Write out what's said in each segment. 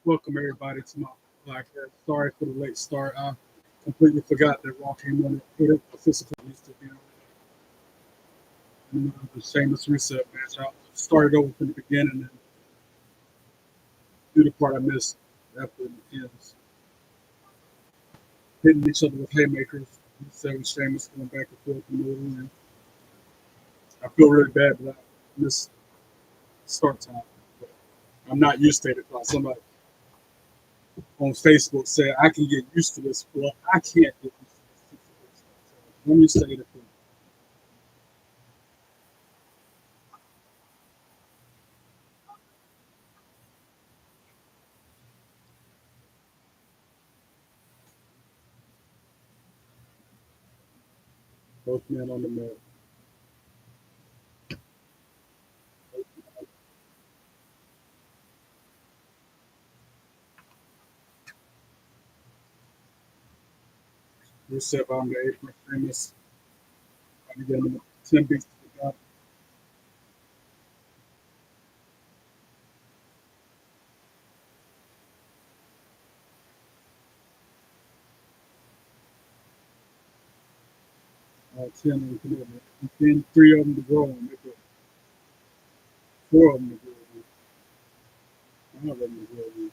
Welcome everybody to my podcast. Sorry for the late start. I completely forgot that Raw came on at 8 o'clock used to be on the Sheamus Rusev match. I started over from the beginning and do the part I missed after the ends. Hitting each other with haymakers. Rusev and Sheamus going back and forth in the middle. And I feel really bad that I missed start time. But I'm not used to it. Somebody on Facebook said I can get used to this. Well, I can't get used to this. Let me say it. Both men on the mat. Rusev on the apron, Sheamus. Again, 10 beats to the gut. All 10 on the commitment. And then 3 of them to go on. 4 of them to go on. 5 of them to go on.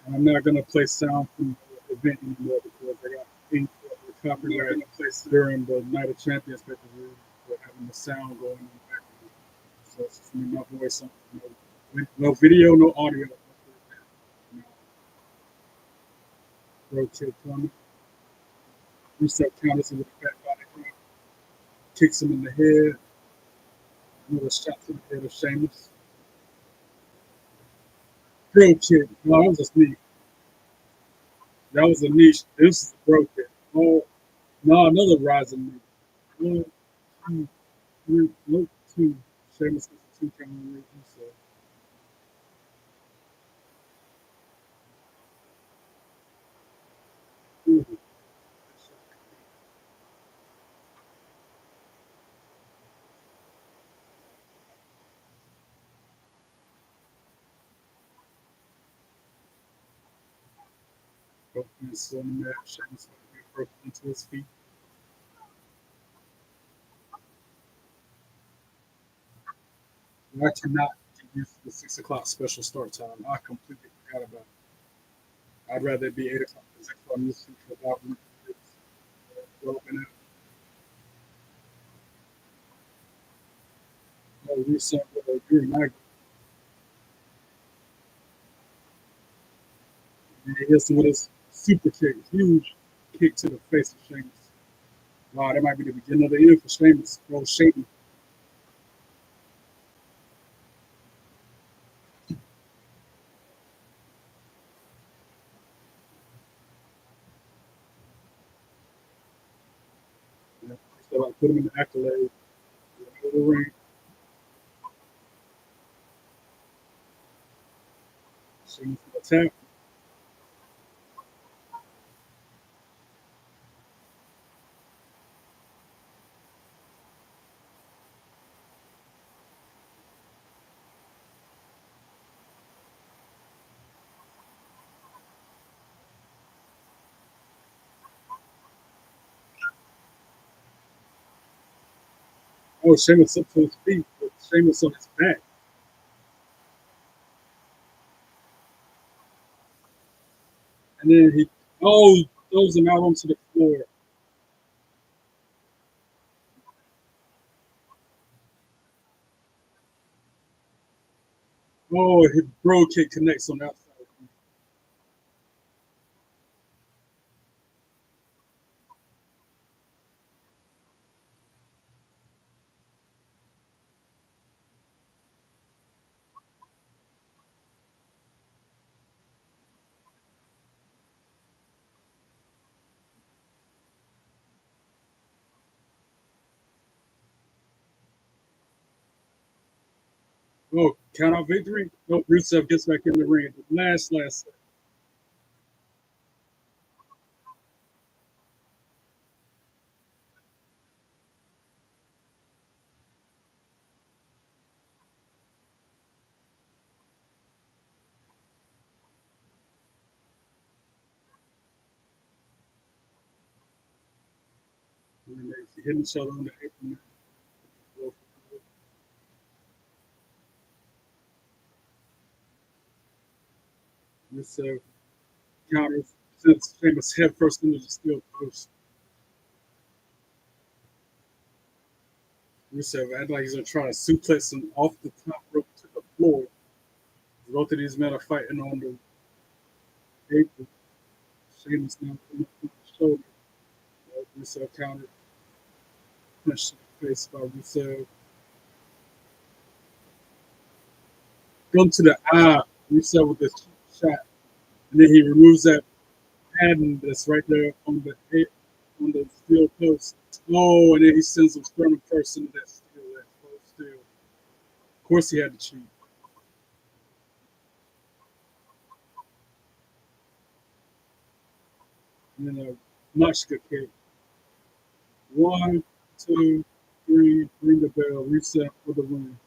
And I'm not going to play sound from the event anymore because I got pinged for the copyright during the Night of Champions pay-per-view for having the sound going in the background. So it's just me, my voice, no video, no audio. Rotate coming. Rusev counters him with a fat body drop. Kicks him in the head. Another shot to the head of Sheamus. Drill kick. No, that was just me. That was a niche. This is a bro kick. Oh, no, another rising knee. 1, 2, 3, nope, 2. Sheamus gets a 2 count on Rusev. Ooh. Both men still on the mat. Sheamus broke into his feet. I cannot get used to the 6 o'clock special start time. I completely forgot about it. I'd rather it be 8 o'clock because that's what I'm used to without developing it. Oh, Rusev with a green light. And he hits him with his super kick. Huge kick to the face of Sheamus. Wow, that might be the beginning of the end for Sheamus. Oh, Shaden. Yeah, so I put him in the accolade. The ring. Sheamus with a tap. Oh, Sheamus up to his feet, but Sheamus on his back. And then he, throws him out onto the floor. Oh, his bro kick connects on the outside. Oh, count out victory. No, Rusev gets back in the ring. Last. And they hitting each other on the apron. Rusev counters, sends Sheamus head first into the steel post. Rusev acted like he's gonna try to suplex him off the top rope to the floor. Both of these men are fighting on the apron. Sheamus now coming up on the shoulder. Rusev countered. Punched in the face by Rusev. Come to the eye. Rusev with this shot. And then he removes that padding that's right there on the steel post. Oh, and then he sends him sternum first into that closed steel. Of course he had to cheat. And then a Machka kick. 1, 2, 3, ring the bell, reset for the win.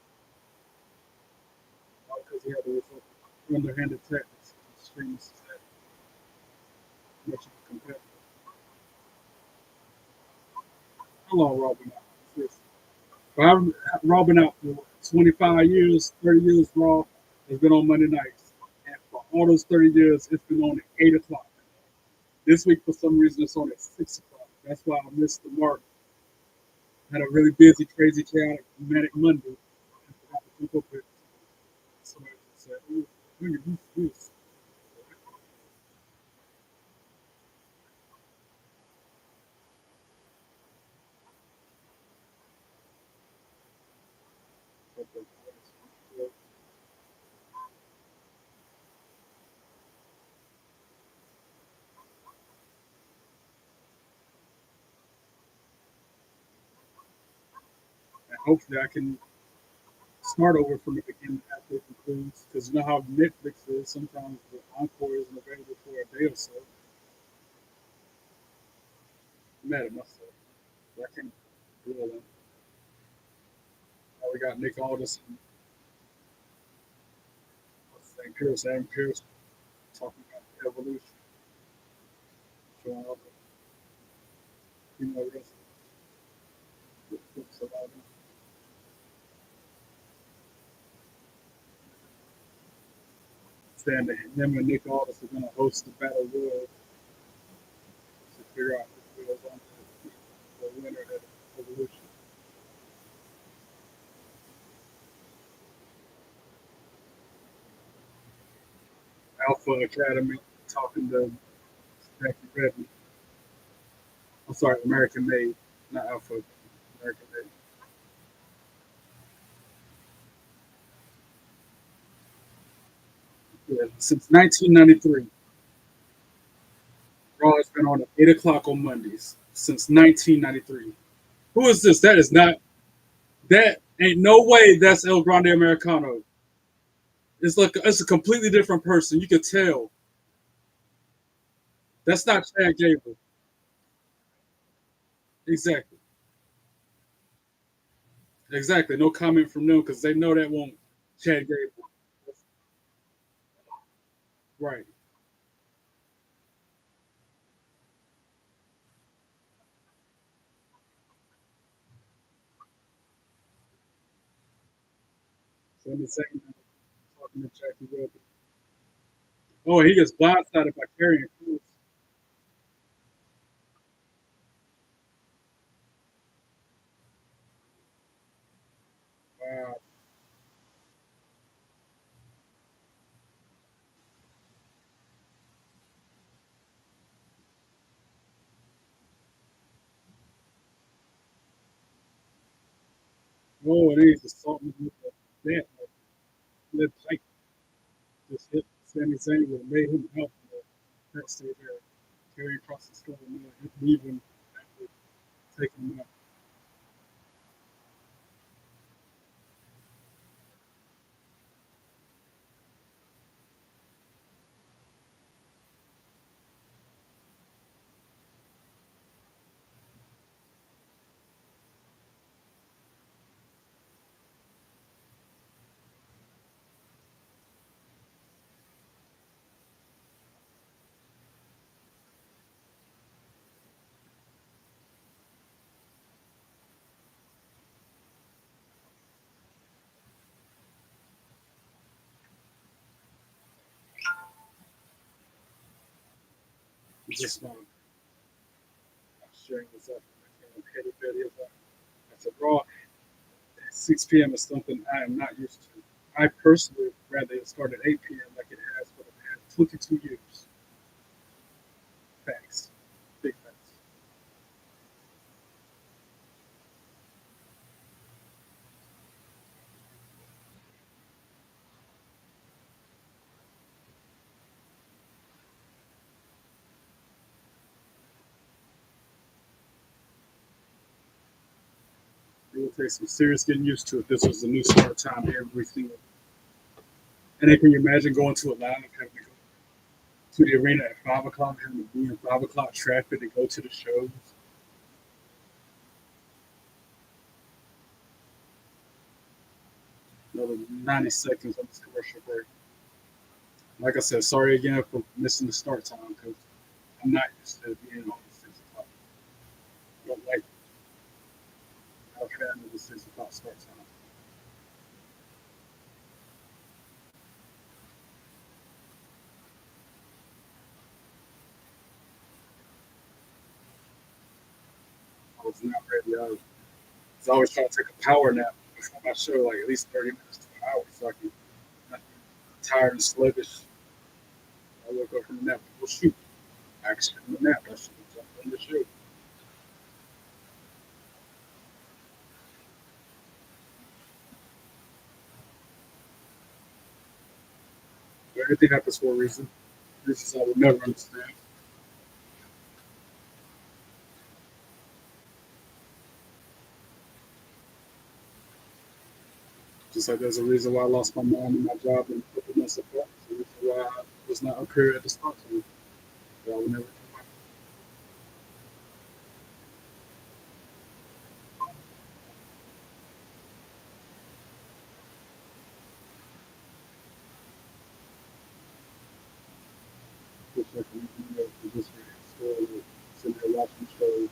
Because he had to result underhanded tactics. Extremists that much competitive. How long Raw been out? Raw been out for 25 years, 30 years. Raw has been on Monday nights. And for all those 30 years, it's been on at 8 o'clock. This week, for some reason, it's on at 6 o'clock. That's why I missed the mark. Had a really busy, crazy, chaotic, manic Monday. And forgot to keep up with it. Somebody said, "Ooh, who's this?" And hopefully, I can start over from the beginning after it concludes. Because you know how Netflix is. Sometimes the encore isn't available for a day or so. I'm mad at myself. I can't do all that. Now we got Nick Aldis and St. Pierce, Adam Pierce talking about the evolution, showing all the female wrestlers. About them. Saying that him and Nick Aldis are going to host the Battle Royal to figure out who was on the winner of the evolution. Alpha Academy talking to Jackie Redmond. I'm sorry, American Made, not Alpha, American Made. Yeah, since 1993, Raw has been on at 8 o'clock on Mondays since 1993. Who is this? That is not, that ain't no way that's El Grande Americano. It's like it's a completely different person. You can tell. That's not Chad Gable. Exactly. Exactly. No comment from them because they know that won't Chad Gable. Right. Sami Zayn talking to Jackie Wilde. Oh, he gets blindsided by carrying Cruz. Wow. Oh, and he's assaulting him with a bat, like lead pipe. Just hit Sami Zayn would have made him out in the backstage area. Carry across the skull and leave him after taking him out. just sharing this up. Petty Betty is like, I said, Raw at 6 p.m. is something I am not used to. I personally rather it start at 8 p.m. like it has for the past 22 years. Facts. Big facts. It will take some serious getting used to it. This was a new start time every single. And then can you imagine going to a line and having to go to the arena at 5 o'clock, having to be in 5 o'clock traffic to go to the shows? Another 90 seconds on the commercial break. Like I said, sorry again for missing the start time because I'm not used to being on the 6 o'clock. I don't like having the 6 o'clock start time. I was not ready. I was always trying to take a power nap before my show, like at least 30 minutes to an hour, so I can not be tired and sluggish. I woke up from the nap. Well, shoot, I actually from the nap. I should have jumped on the show. But everything happens for a reason. This is I will never understand. Just like there's a reason why I lost my mom and my job in a couple months apart. There's a reason why I was not up here at the start time. That I will never come back. Just like just sitting there watching the show,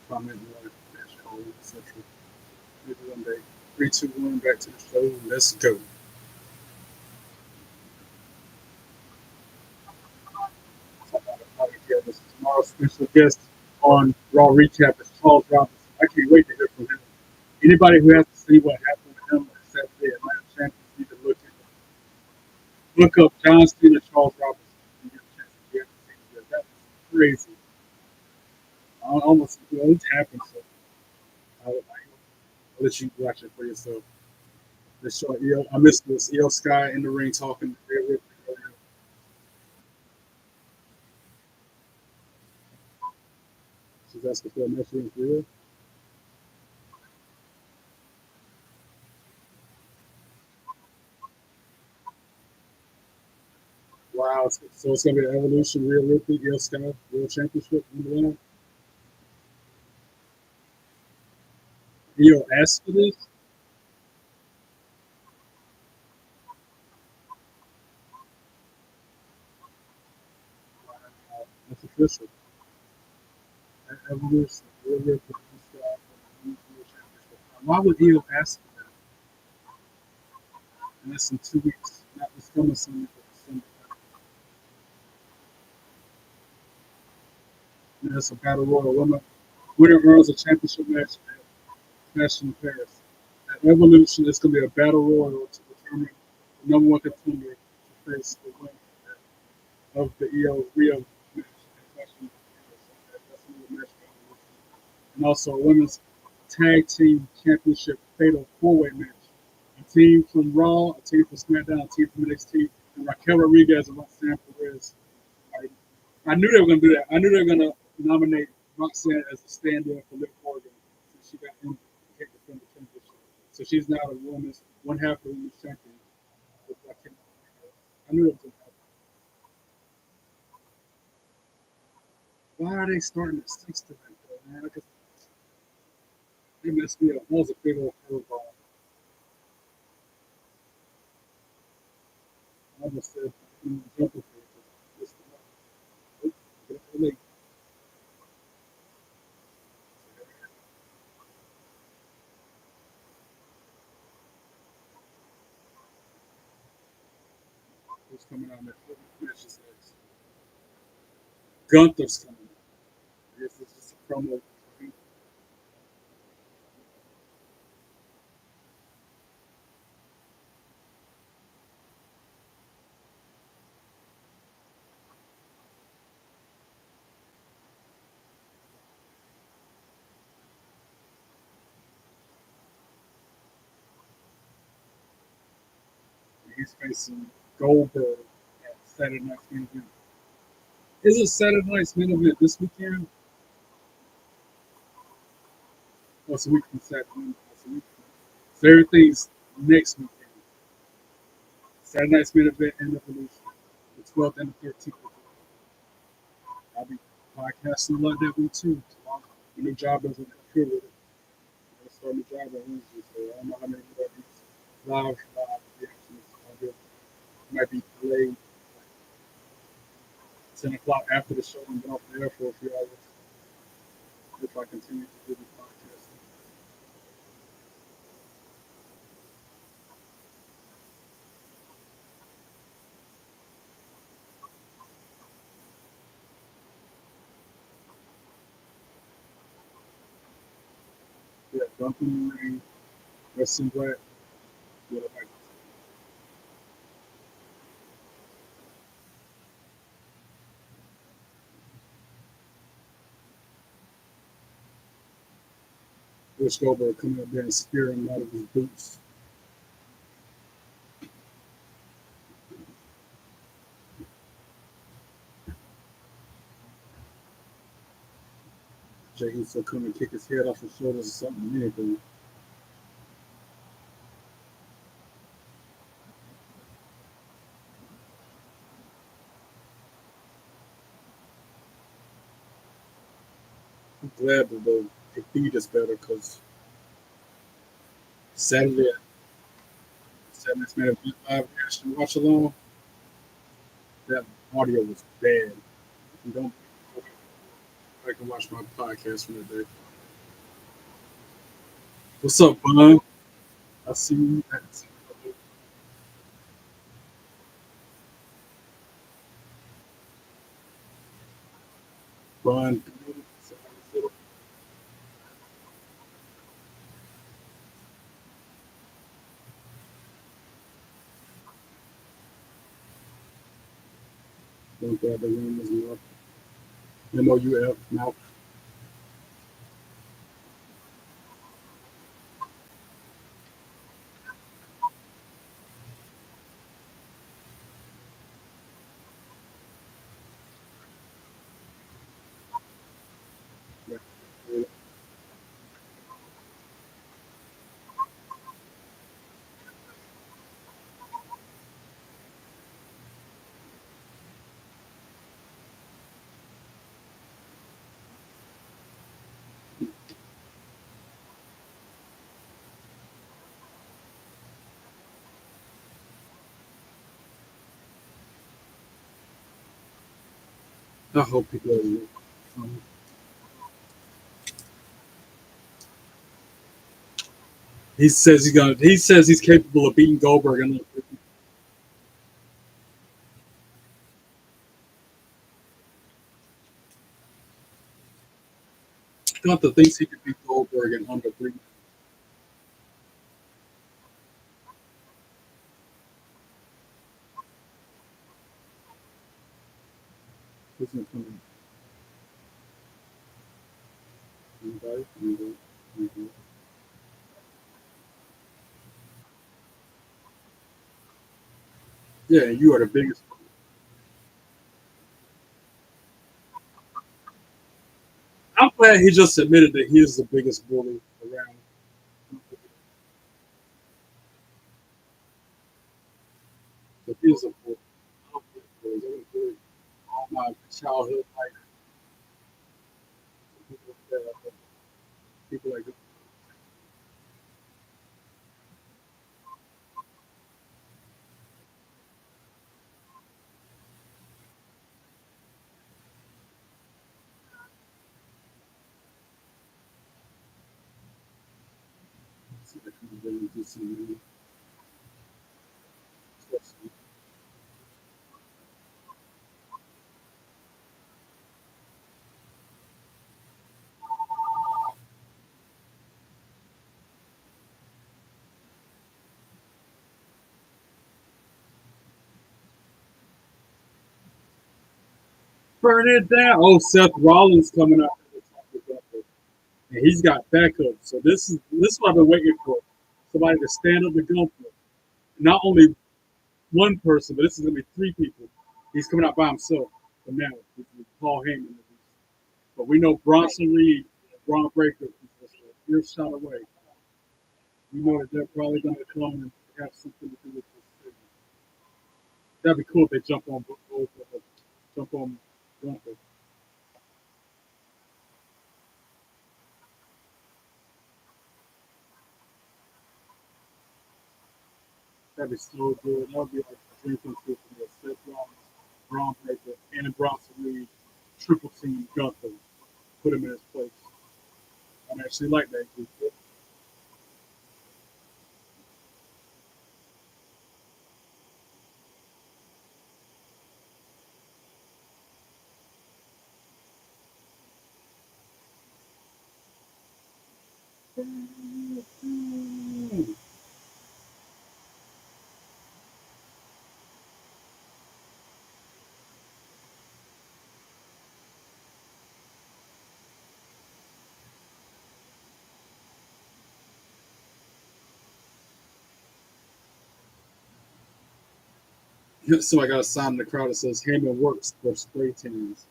commenting on match call, etc. Maybe one day. 3, 2, 1, back to the show. Let's go. Tomorrow's special guest on Raw Recap is Charles Robinson. I can't wait to hear from him. Anybody who has to see what happened to him on Saturday at Night Champions need to look up John Cena, Charles Robinson. You get a chance to get to see that. That was crazy. I almost it happened. So I'll let you watch it for yourself. This show, I missed this. EO Sky in the ring talking. She's asking for a match in real. Wow. So it's going to be an Evolution Real Ripley, EO Sky World Championship in the line. EO asked for this. That's official. Evolution Real Ripley, EO Sky World Championship. Why would EO ask for that? And that's in 2 weeks. Not this coming Sunday, but Sunday. And that's a battle royal. Winner earns a championship match at Fashion in Paris. At Evolution, it's going to be a battle royal to determine the number one contender to face the winner of the EO Rio match at Fashion in Paris. That's another match for Evolution. And also a women's tag team championship fatal four-way match. A team from Raw, a team from SmackDown, a team from NXT, and Raquel Rodriguez and Roxanne Perez. I knew they were going to do that. I knew they were going to nominate Roxanne as the stand-in for Liv Morgan since she got injured and can't defend the championship. So she's now the women's one half of the women's champion. I knew it was going to happen. Why are they starting at 6 tonight, though, man? Because they messed me up. That was a big old curveball. I almost said, jumping for it. Who's coming out next? What match is next? Gunther's coming up. I guess it's just a promo. He's facing Goldberg at Saturday Night's main event. Is it Saturday Night's main event this weekend? Oh, it's a week from Saturday. It's a week from. So everything's next weekend. Saturday Night's main event and Evolution. The 12th and the 13th. I'll be podcasting a lot that week too. My new job doesn't interfere with it. I start a new job on Wednesday, so I don't know how many more these live reactions I'll get. It might be delayed 10 o'clock after the show and been off the air for a few hours if I continue to do the podcast. Yeah, dumping in the ring, wrestling black, what I like. Rich Goldberg coming up there and spearing him out of his boots. Jay Uso come and kick his head off his shoulders or something, anything. I'm glad that the feed is better because Saturday, Saturday's Man of Live Reaction Watch Along, that audio was bad. You don't, I can watch my podcast from that day. What's up, Bron? I see you. Bron. Don't grab the room as well. MOUF, mouth. I hope people are. He says he's gonna. He says he's capable of beating Goldberg. And Gunther thinks he could beat Goldberg in under 3 minutes. Who's gonna come in? Anybody? Anybody? Anybody? Yeah, you are the biggest. I'm glad he just admitted that he is the biggest bully around. But he is a bully. I don't bully bullies. I don't bully all my childhood like people like that. People like that. See that kind of really do some stuff. Burn it down. Oh, Seth Rollins coming out at the top of the Gunther. And he's got backup. So this is what I've been waiting for. Somebody to stand up to Gunther. Not only one person, but this is gonna be three people. He's coming out by himself for now. With Paul Heyman. But we know Bronson Reed and Braun Breaker is just a earshot away. We know that they're probably gonna come and have something to do with this. That'd be cool if they jump on Gunther. That'd be so good. That would be like a dream come true for me. Seth Rollins, Braun Breaker, and Bronson Reed, triple team Gunther. Put him in his place. I actually like that group. So I got a sign in the crowd that says Heyman works for spray tans.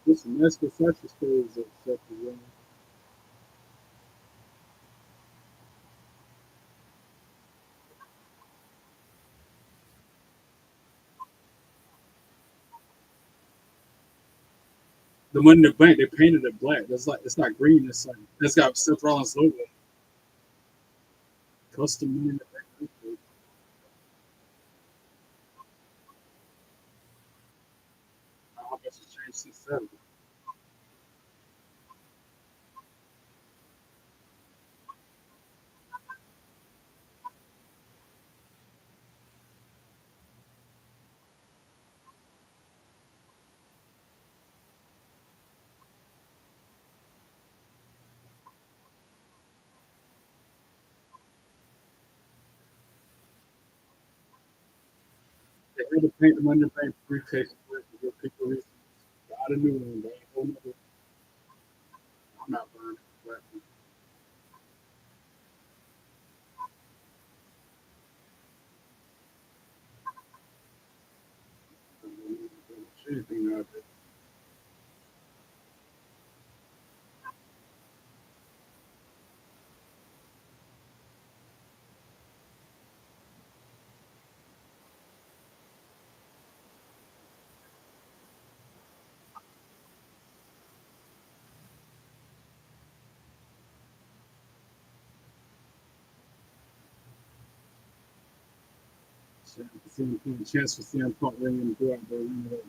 Listen, that's what such a story is except for women. The Money in the Bank, they painted it black. That's like it's not green. It's got Seth Rollins logo. Custom Money in the Bank. I guess it's changed since Saturday. They had to paint the Money in the Bank briefcase for give people reasons. Got a new one. They ain't going to. I'm not buying it. Anything out there. Chance for CM Punk ringing the door out there. And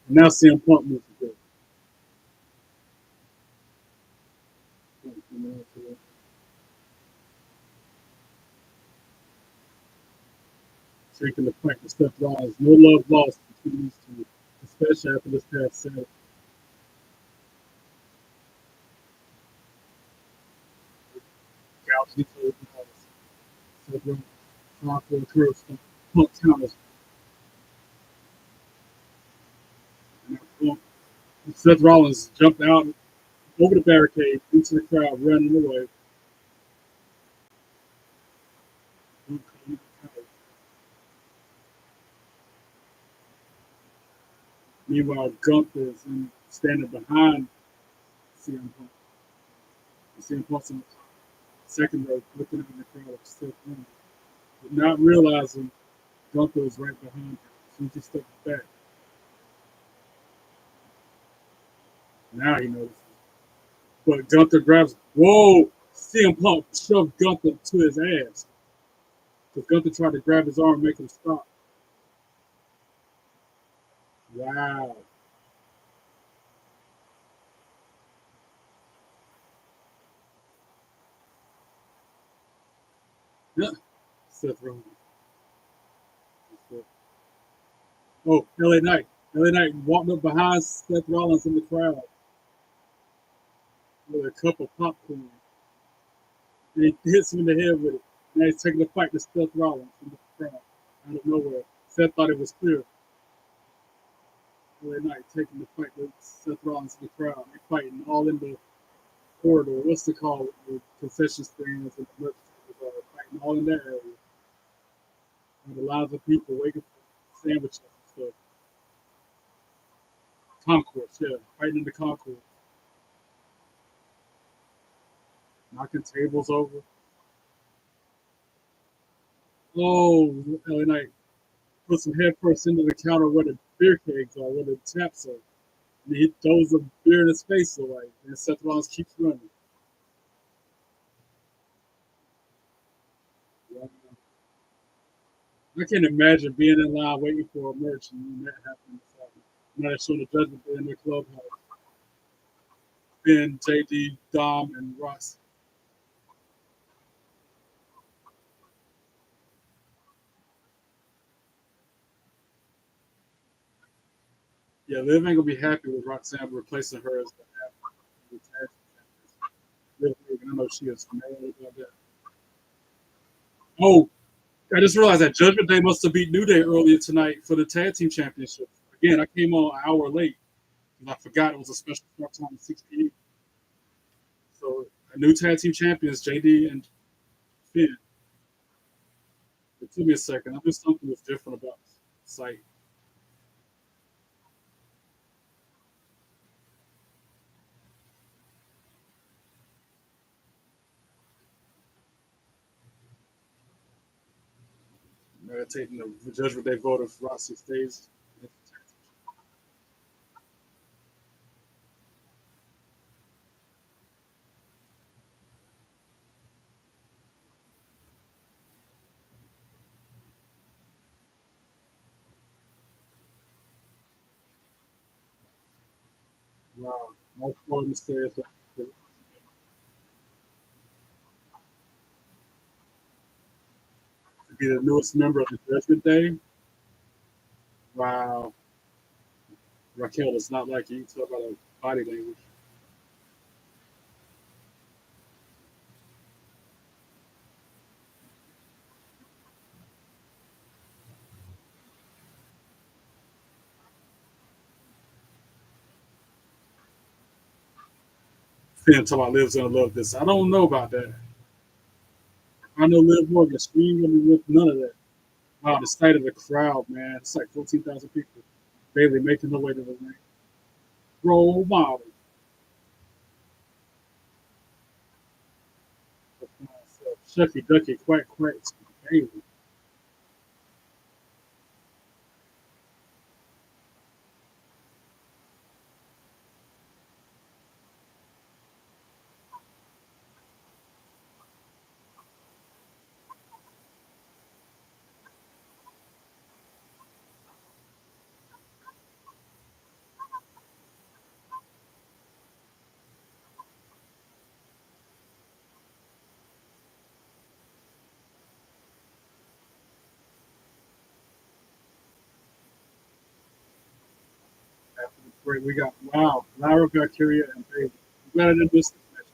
now CM Punk moves to go. Taking the point to Steph Rollins. No love lost between these two, especially after this past Saturday. Gouge each other's eyes. Seth Rollins trying for a career stuff. Punk counters. And Seth Rollins jumped out over the barricade into the crowd, running away. Meanwhile, Gunther is standing behind CM Punk. CM Punk's in the second row, looking at the crowd, still playing, but not realizing Gunther is right behind him. As soon as he steps back, now he notices. But Gunther grabs, whoa! CM Punk shoved Gunther to his ass. Because Gunther tried to grab his arm and make him stop. Wow. Yeah. Seth Rollins. Oh, LA Knight. LA Knight walked up behind Seth Rollins in the crowd with a cup of popcorn. And he hits him in the head with it. Now he's taking the fight to Seth Rollins in the crowd out of nowhere. Seth thought it was clear. LA Knight taking the fight with Seth Rollins in the crowd. They're fighting all in the corridor. What's the call? The concession stands and the merchandise are fighting all in that area. And a lot of people waiting for sandwiches and stuff. Concourse, yeah, fighting in the concourse. Knocking tables over. Oh, LA Knight put some head first into the counter where the beer kegs are, where the taps are. And he throws a beer in his face away. And Seth Rollins keeps running. Yeah. I can't imagine being in line waiting for a merch and that happening. Now they're showing the Judgment Day in their clubhouse. Ben, JD, Dom, and Ross. Yeah, Liv ain't gonna be happy with Roxanne replacing her as the tag team champion. I know she is mad about that. Oh, I just realized that Judgment Day must have beat New Day earlier tonight for the tag team championship. Again, I came on an hour late because I forgot it was a special start time at 6 p.m. So, a new tag team champions, JD and Finn. It took me a second. I knew something was different about the site. Meditating the Judgment Day vote if Rossi stays. Wow. All four of them stairs to be the newest member of the Judgment Day. Wow. Raquel does not like you. You talk about a body language. Finn talking about Liv's gonna love this. I don't know about that. I know Liv Morgan. She ain't gonna be with none of that. Wow, the sight of the crowd, man. It's like 14,000 people. Bayley making her way to the ring. Role model. Shucky Ducky, quack, quack. Bayley. After the break, we got, wow, Lyra, Valkyria, and Bayley. I'm glad I didn't miss this match.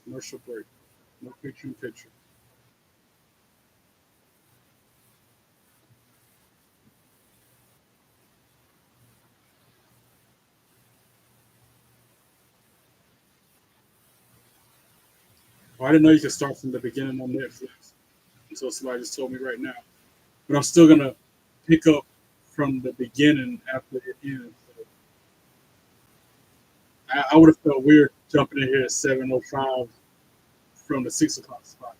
Commercial break. No picture in picture. I didn't know you could start from the beginning on Netflix until somebody just told me right now. But I'm still gonna pick up from the beginning after it ends. So I would have felt weird jumping in here at 7:05 from the 6 o'clock spot.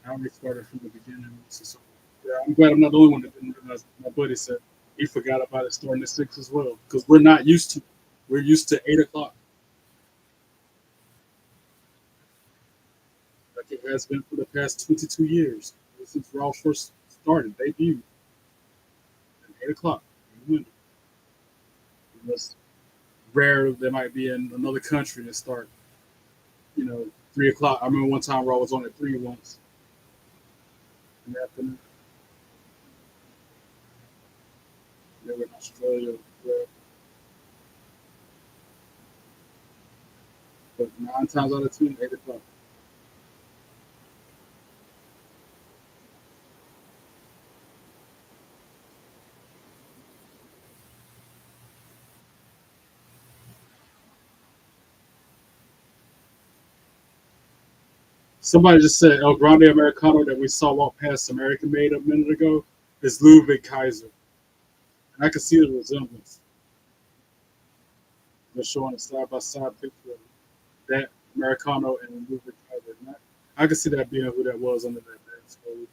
I already started from the beginning. So yeah, I'm glad I'm not the only one that didn't realize. My buddy said he forgot about it starting at 6 as well because we're not used to. We're used to 8 o'clock, like it has been for the past 22 years since Raw first started. Debuted at 8 o'clock. Unless rare they might be in another country and start, 3 o'clock. I remember one time Raw was on at 3 once in the afternoon. They were in Australia, where, but 9 times out of 10, 8 o'clock. Somebody just said El Grande Americano that we saw walk past American Made a minute ago is Ludwig Kaiser. And I can see the resemblance. They're showing a side by side picture of that Americano and Ludwig Kaiser. And I can see that being who that was under that dance code.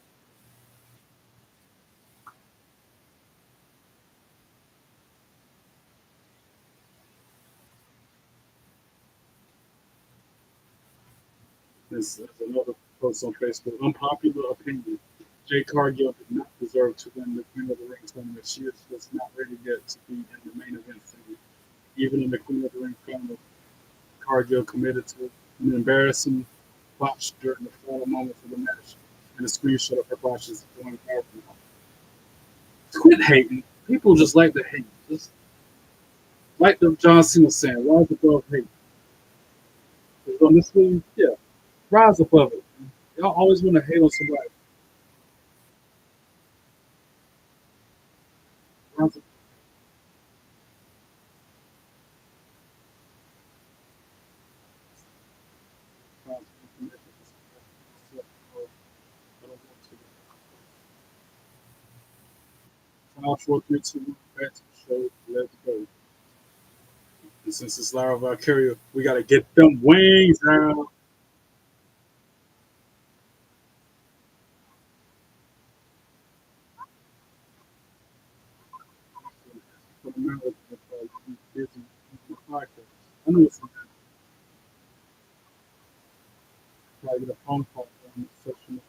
There's another post on Facebook. Unpopular opinion. Jay Cargill did not deserve to win the Queen of the Ring tournament. She was not ready yet to be in the main event thing. Even in the Queen of the Ring final, Cargill committed to an embarrassing botch during the final moments of the match, and a screenshot of her botches going viral. Quit hating. People just like to hate. Just like the John Cena saying, rise above hate. On this thing, yeah, rise above it. Y'all always want to hate on somebody. Rise above it. 5, 4, 3, 2, back to the show. Let's go. And since it's Lyra Valkyria, we gotta get them wings out. For the matter of busy with the podcast. I know it's probably get a phone call from the session.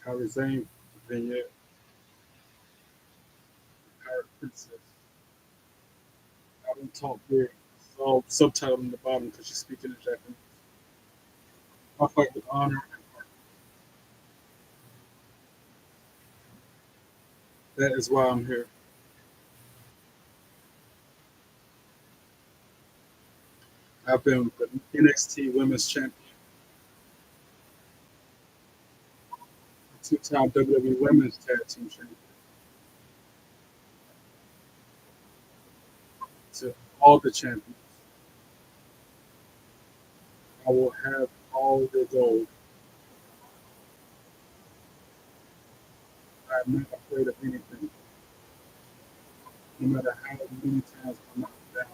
Kyrie Zayn vignette, Pirate Princess. I don't talk big. It's all subtitled in the bottom because she's speaking in Japanese. I fight with honor. That is why I'm here. I've been the NXT Women's Champion, two-time WWE Women's Tag Team Champion, to all the champions. I will have all the gold. I'm not afraid of anything. No matter how many times I'm knocked down,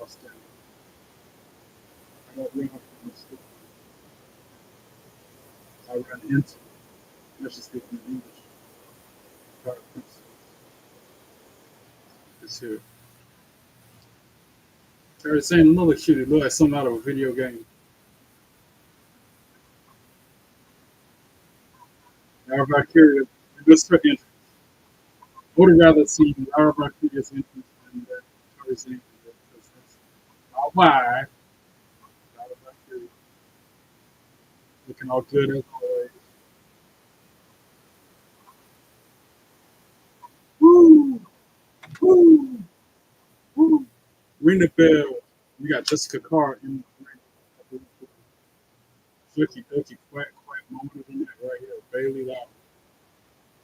I'll stand up. I don't run from the story. I run into it. Let's just speak in English. Pirate Princess is here. They're saying another cutie, look like something out of a video game. Lyra Valkyria, this her entrance. I would have rather seen Lyra Valkyria's entrance than that Tarzan's entrance. That's not why. Lyra Valkyria looking all good as always. Woo! Woo! Woo! Ring the bell. We got Jessica Carr in the ring. Dookie, quack, moment in that right here. Bayley Lyra.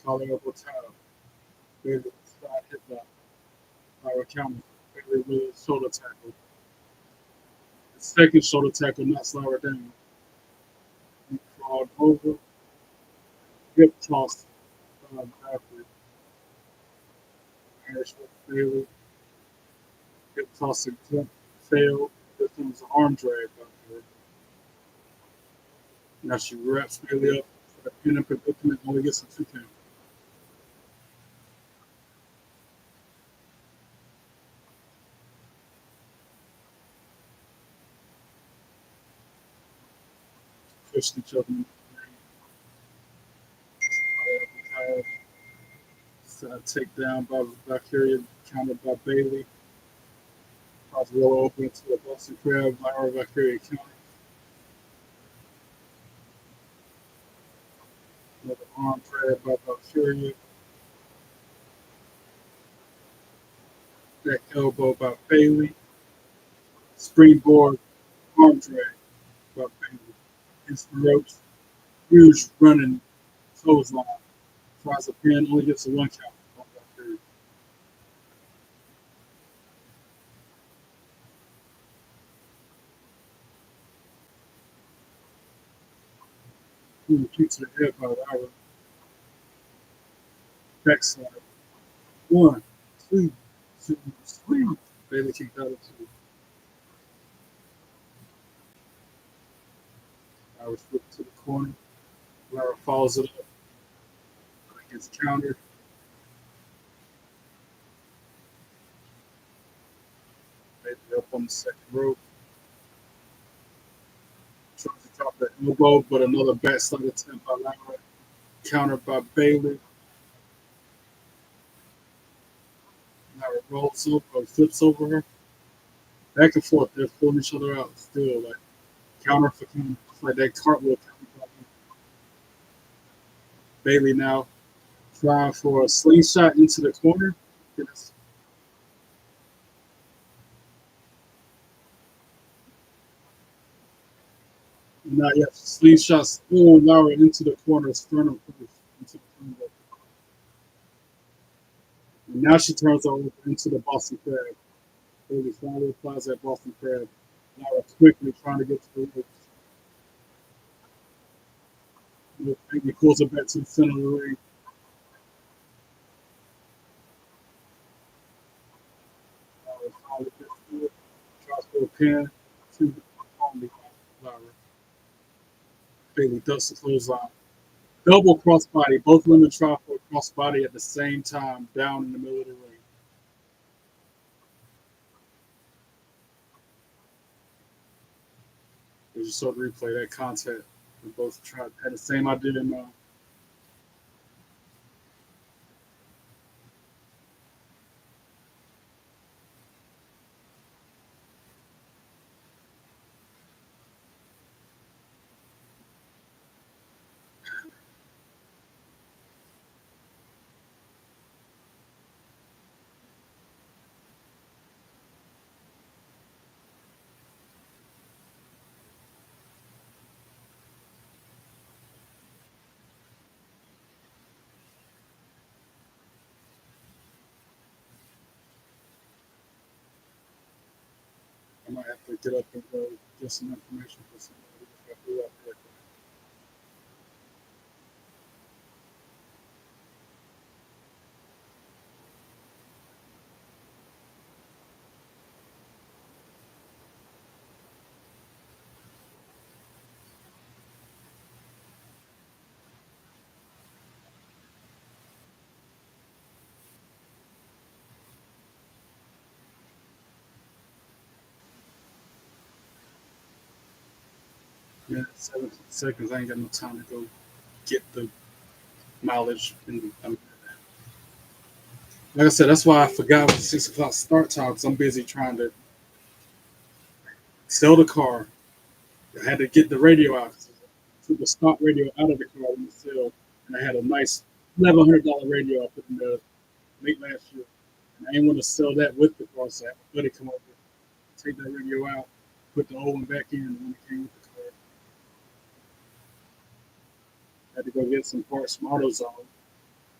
Collar elbow tie. Bayley side hit block. Lyra counter. Bayley with shoulder tackle. The second shoulder tackle knocks Lyra down. He crawled over. Hip toss. Backward. Irish with Bayley. Hip toss and clip. Failed. This one was an arm drag back there. Now she wraps Bayley up for the pin and predicament. Only gets a 2 count. Pushed each other in the ring. Takedown by Valkyria, countered by Bayley. Tries to roll over into a Boston Crab. Lyra Valkyria counter. Another arm drag by Valkyria. Back elbow by Bayley. Springboard arm drag by Bayley. Against the ropes. Huge running clothesline. Tries a pin, only gets a 1 count by Valkyria. Kick to the head by Lyra. Backside. 1, 2, 3. Bayley kicked out of 2. Lyra flipped to the corner. Lyra follows it up. Gets countered. Bayley up on the second rope. Tries to drop that elbow, but another backslide attempt by Lyra. Countered by Bayley. Lyra rolls over or flips over her. Back and forth, they're pulling each other out still, like counter for counter. It's like that cartwheel counter. Bayley now trying for a slingshot into the corner. Yes. Not yet. Slingshots pulling Lyra into the corner, sternum first into the corner. And now she turns over into the Boston Crab. Bayley finally applies that Boston Crab. Lyra quickly trying to get to the ropes. Bayley pulls her back to the center of the ring. Lyra finally gets to it. Tries for a pin to only Lyra. Bayley ducks the clothesline. Double crossbody. Both women try for a crossbody at the same time down in the middle of the ring. They just sort of replay that content. We both tried had the same idea in mind. I might have to get up and go get some information for somebody if I do that correctly. Yeah, 17 seconds. I ain't got no time to go get the mileage. And like I said, that's why I forgot it was 6 o'clock start time because I'm busy trying to sell the car. I had to get the radio out. I took the stock radio out of the car when it sell, and I had a nice $1,100 radio I put in there late last year. And I didn't want to sell that with the car, so I had my buddy come over, take that radio out, put the old one back in when it came with the car. Had to go get some parts from AutoZone.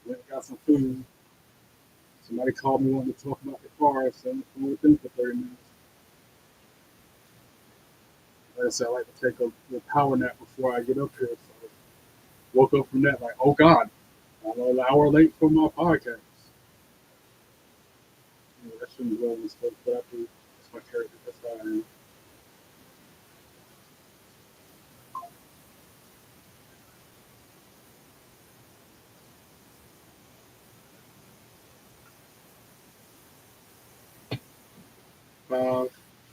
Went and got some food. Somebody called me wanting to talk about the car, so I'm with them for 30 minutes. Like I said, I like to take a power nap before I get up here. So woke up from that like, oh God, I'm an hour late for my podcast. That shouldn't be well stuff, but I do. That's my character. That's how I am. 5,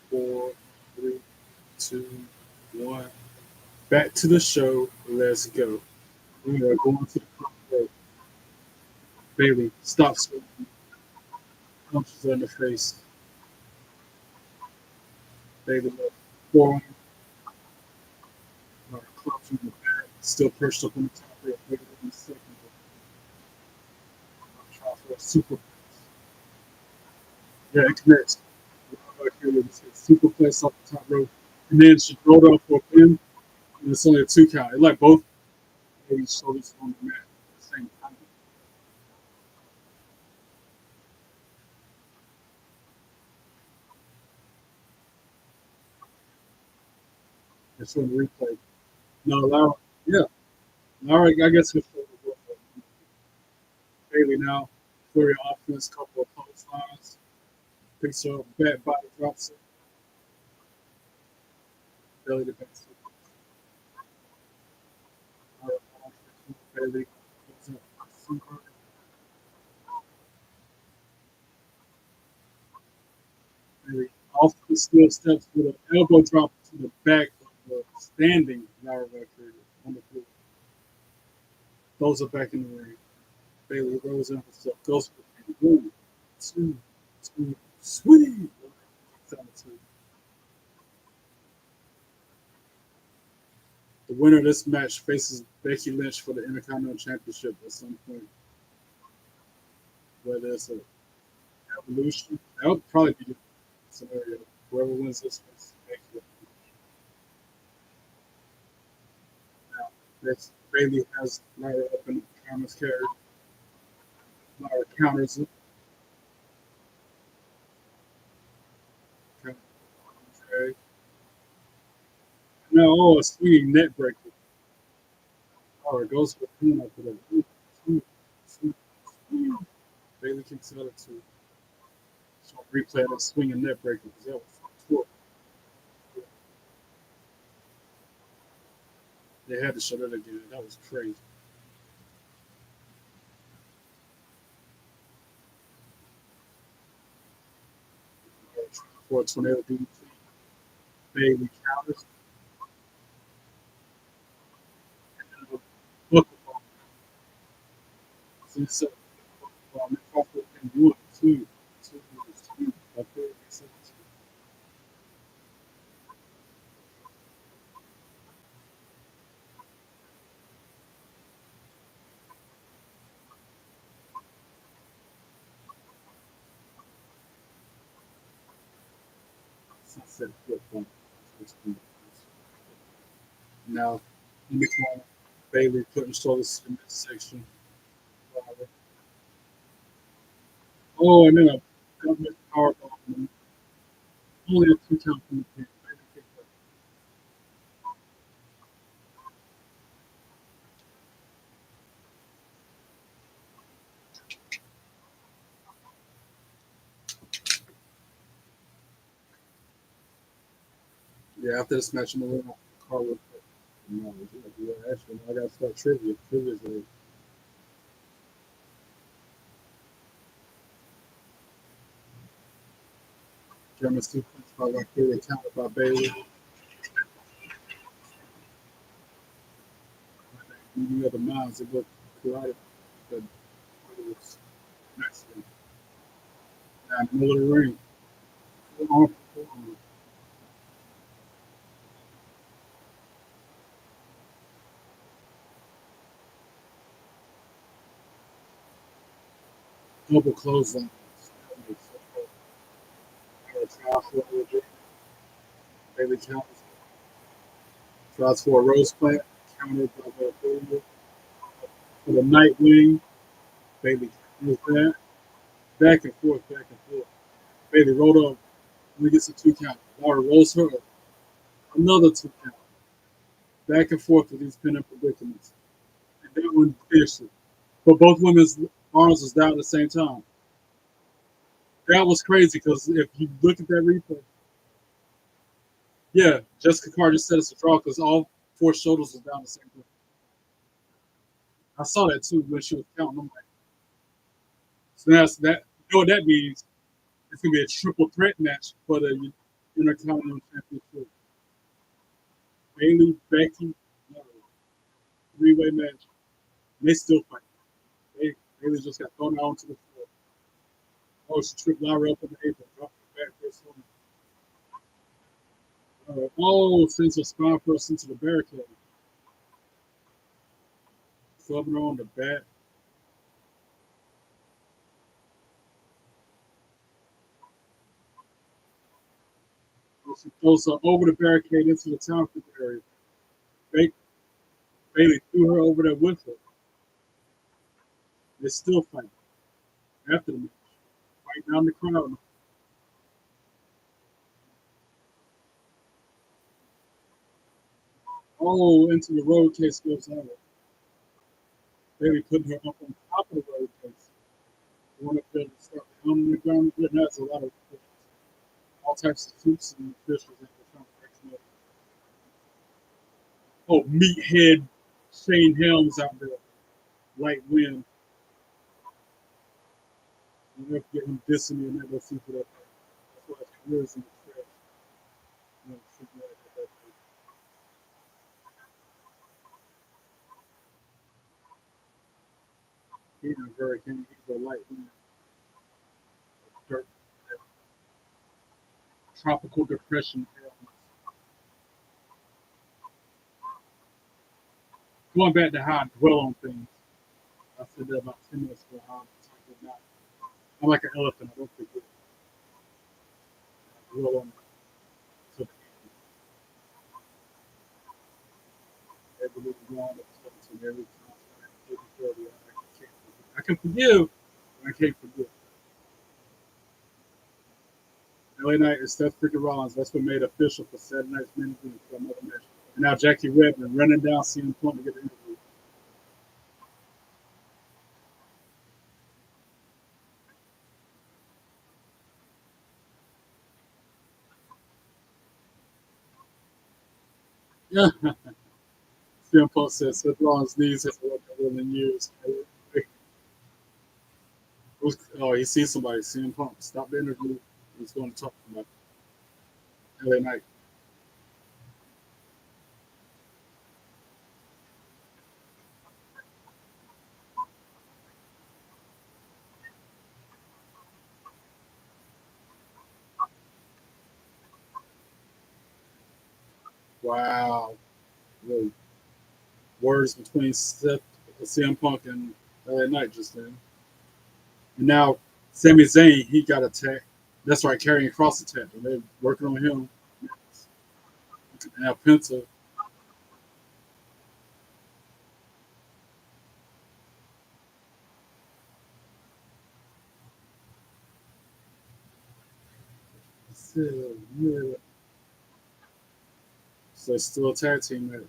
4, 3, 2, 1. Back to the show. Let's go. We are going to the front row. Bayley, stop swinging. Punches her in the face. Bayley, forearm, clubs in the back, still perched up on the top rope. Bayley in the second row. Try for a super. Yeah, it connects. Valkyria just hit superplex off the top rope, and then she rolled off for a pin, and it's only a 2 count. It like both ladies shoulders on the mat at the same time. It's on the replay. No, Lyra, yeah, Lyra, I guess it's Bayley now. Flurry offense, couple of clotheslines, picks her up, back body drops it, belly to back. Bayley goes up, super. Bayley off the steel steps with an elbow drop to the back of the standing Lyra Valkyria on the floor. Throws her back in the ring. Bayley rolls in herself, goes for the pin. 1, 2, 2, sweet. The winner of this match faces Becky Lynch for the Intercontinental Championship at some point. Whether it's an evolution, that would probably be the scenario. Whoever wins this is Becky Lynch. Now, next, Bayley has Lyra up in the Thomas carry. Lyra counters it. Okay. Now, oh, a swinging net breaker. Oh, it goes for the pin after that. Ooh, ooh, ooh. Bayley kicks out of 2. So replay that swinging net breaker because that was cool. They had to show that again. That was crazy. For a tornado DDT, Bayley counters. And look at so you said, well, can do it too. Two. Up there, sunset flip one. Now, in the corner, Bayley putting shoulders in this section. Oh, and then a government power bomb. Only a 2 count from the pin. Yeah, after this match, I'm going to win the car with it. No, yeah, actually, I got to start trivia. Trivia's a German sequence by Valkyria, countered by Bayley. You have the minds that look karate, but it was excellent. And middle of the ring, full on, full on. Double clothesline. Bailey counters, tries for a rose plant, countered by Valkyria. for the Nightwing. Bayley was that. Back and forth, back and forth. Bayley rolled up. We gets a 2 count. Lyra rolls her up. Another 2 count. Back and forth with these pin-up predicaments. And that one finished it. But both women's arms was down at the same time. That was crazy because if you look at that replay, yeah, Jessica Carter just said it's a draw because all 4 shoulders was down at the same time. I saw that too when she was counting. I'm like, so that's that. You know what that means? It's gonna be a triple threat match for the Intercontinental Championship. Bayley, Becky, no, 3-way match. And they still fight. Bayley just got thrown out onto the floor. Oh, she tripped Lyra up on the apron, dropped her back first one. Sends her spine first into the barricade. Clubbing her on the back. She throws her over the barricade into the town area. Bayley threw her over there with her. They're still fighting after the match. Fighting down the crowd. Into the road case goes out. Bayley putting her up on top of the road case. Going up there to start pounding the ground. It has a lot of all types of suits and officials that were trying to break meathead Shane Helms out there. Light wind. You have to get him dissing me and never see for that. That's why his career's in the trash. You know, he's a hurricane. He's a light wind. Dirt. Tropical depression. Going back to how I dwell on things. I said that about 10 minutes ago. How I'm like an elephant. I don't forget. I dwell on it. So every little ground up to every time. I can forgive, but I can't forget. LA Knight is Seth freaking Rollins. That's what made official for Saturday night's main event for another match. And now Jackie Redmond running down CM Punk to get the interview. Yeah. CM Punk says Seth Rollins' knees has worked over in years. He sees somebody. CM Punk. Stop the interview. He's going to talk about LA Knight. Wow. Really. Words between CM Punk and LA Knight just then. And now Sami Zayn, he got attacked. That's right, carrying cross attack. And they're working on him. And now Penta. Yeah. So it's still a tag team match.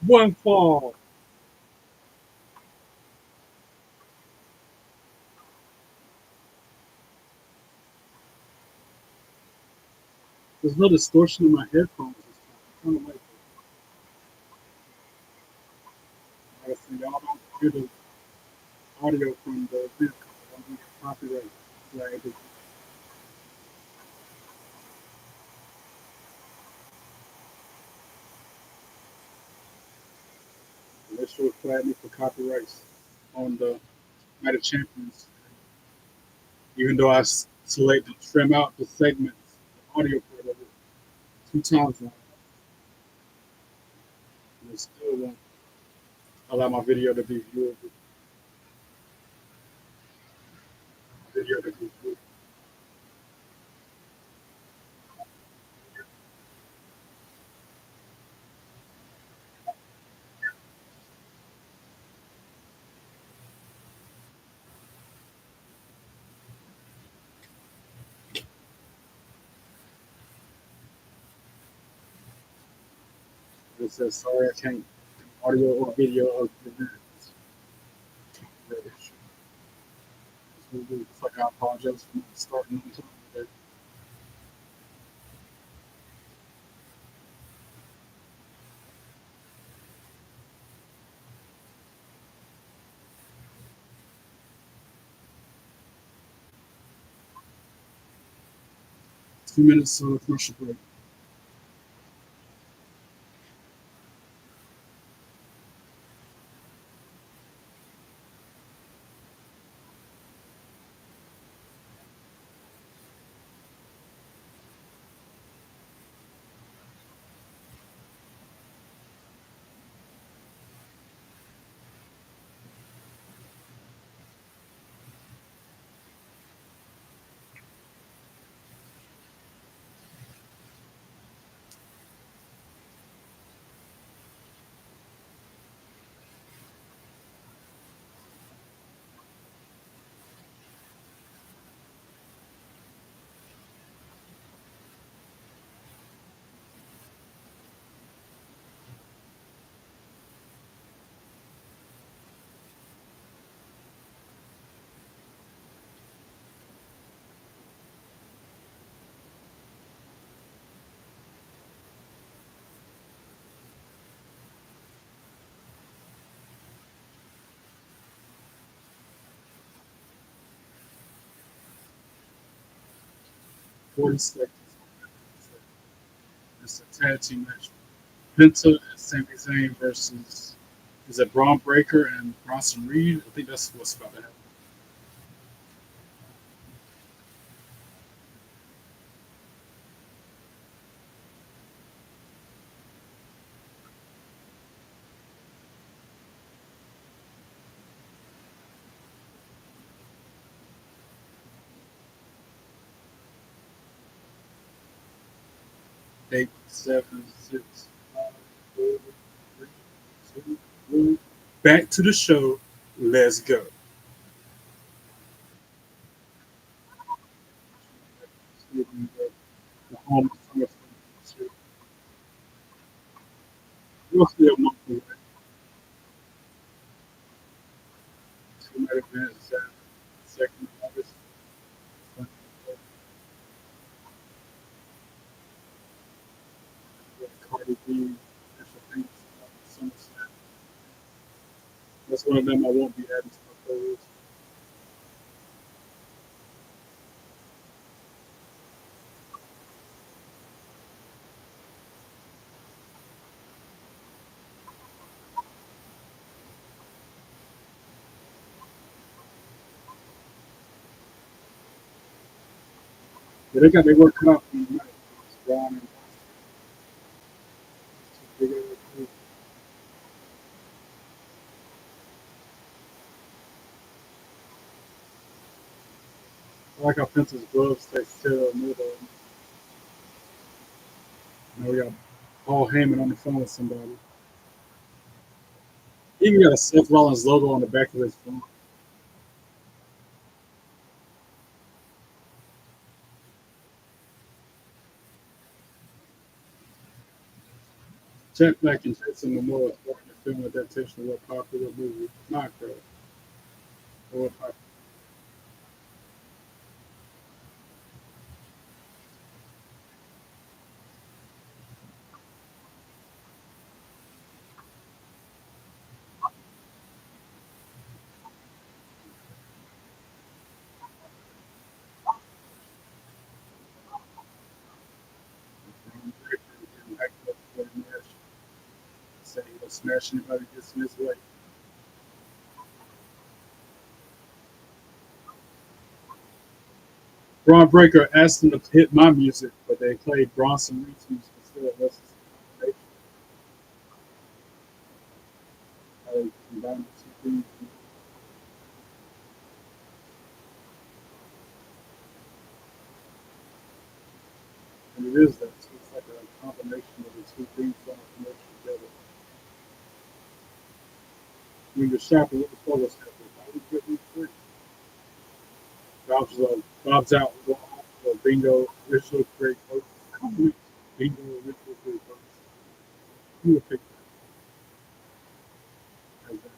1 fall. There's no distortion in my headphones. I kind of like y'all don't hear the audio from the video. I don't get copyright. Right? Let's show flag me for copyrights on the Night of Champions. Even though I select to trim out the segments, the audio part of it, 2 times now, and it still won't allow my video to be viewable. Video to be viewable. It says, sorry, I can't do audio or video of the event. That issue. It's like I apologize for not starting on time today. 2 minutes commercial break. Forty seconds. It's a tag team match. Penta and Sami Zayn versus is it Braun Breaker and Bronson Reed? I think that's what's about to happen. Eight, seven, six, five, four, three, two, one. Back to the show. Let's go. The home of SummerSlam. We'll see a month away. Two night events at 2nd of August. Cardi B, special things SummerSlam. That's one of them I won't be adding to my playlist. Yeah, they got their work cut out for them tonight. It's Bron and Bronson. I like how Penta's gloves stay still in the middle. We got Paul Heyman on the phone with somebody. He even got a Seth Rollins logo on the back of his phone. Jack Black and Jason Momoa starting to film adaptation of a popular movie, Minecraft. Or popular. Say he'll smash anybody gets in his way. Braun Breaker asked them to hit my music, but they played Bronson Reed's music instead. That's just a combination. How they combine the two things. And it is that. So it's like a combination of the two things that merged together. When you're shopping, what the fuck was happening? Why would you get these free? Bob's out. Bingo, ritual create posts. Bingo, ritual create posts. You would pick that as that.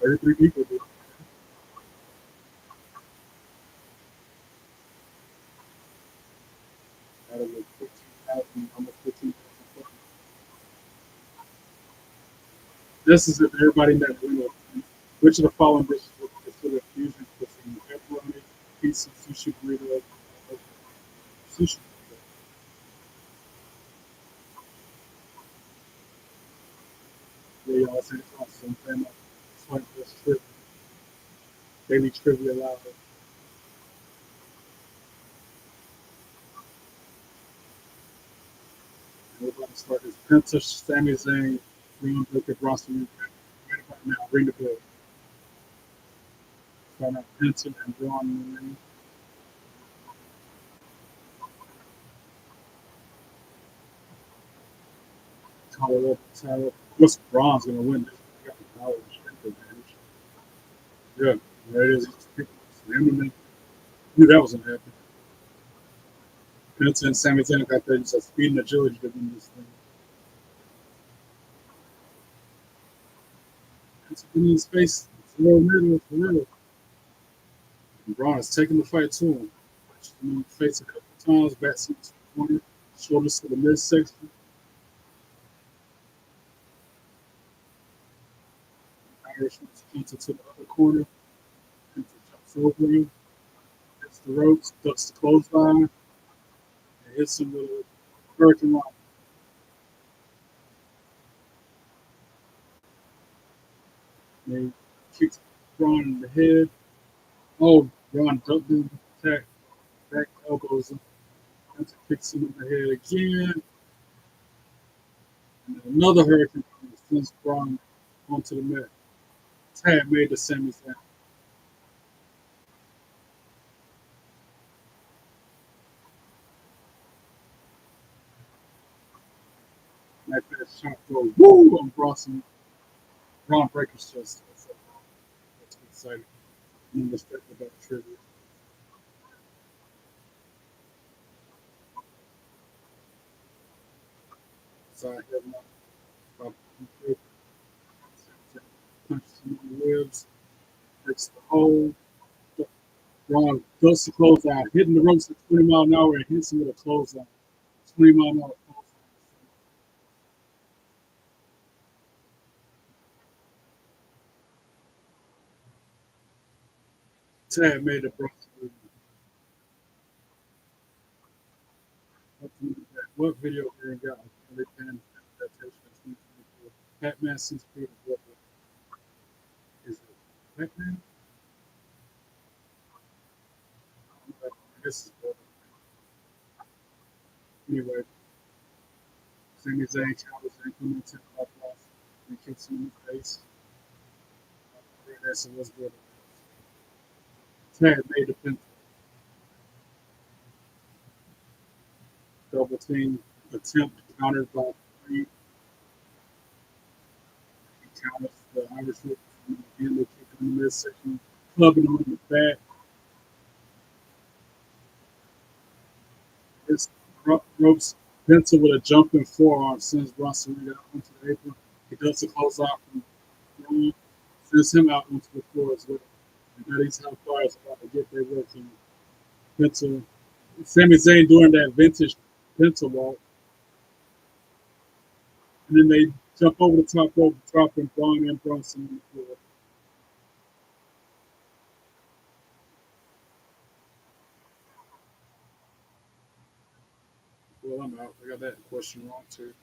33 people do. Out of the 15,000, almost 15,000. This is if everybody that went up. Which of the following dishes would be considered fusion cuisine? Pepperoni, pizza, sushi burrito, sushi burrito. Yeah, y'all say it's awesome. It's like this trip, daily trivia live. We're about to start this Penta, Sami Zayn, Bron, Booker, Bronson. Right about now, ring the bell. Start out Penta and Bron in the ring. Tyler, Tyler. Of course, Bron's going to win this. He got the power and strength advantage. Yeah, there it is. Slamming me. Knew that was going to happen. Penta and Sami Zayn got there. Just speed and agility to win this thing. Penta in his face. It's a little middle for real. And Bron is taking the fight to him. Pushed him in the face a couple times. Back to the corner. Shoulders to the midsection. Irish Penta to the other corner. Penta jumps over him. Hits the ropes. Ducks the clothesline. And hits him with a hurricane lock. And he kicks Bron in the head. Oh, Bron ducked him. Attack. Back elbows him. Penta kicks him in the head again. And another hurricane sends Bron onto the mat. Tag made the Sami Zayn. Like that shot throw, woo, on Bronson. Bron Breaker's chest. That's exciting. I'm respect about the trivia. Side headlock. Bob punches him in the ribs. Breaks the hole. Bron ducks the clothesline, hitting the ropes at 20 miles an hour and hits him with a clothesline. 20 mile an hour clothesline. Tag made the Bronson. What video game got a really fan adaptation of 2024? Batman since Peter what is it? Batman? I guess it's better. Anyway, Sami Zayn counters implemented up off and kicks him in the face. That's what's good. Tag made the pin double team attempt countered by three. He counters the Irish whip from the end. They kick him in the midsection, clubbing him in the back. This ropes Penta with a jumping forearm sends Bronson Reed out onto the apron. He does the close out from Bron, sends him out onto the floor as well. And now these high flyers about to get their work in. Penta, Sami Zayn doing that vintage Penta walk, and then they jump over the top rope, dropping Bron and Bronson on the floor. Well, I'm out. I got that question wrong too.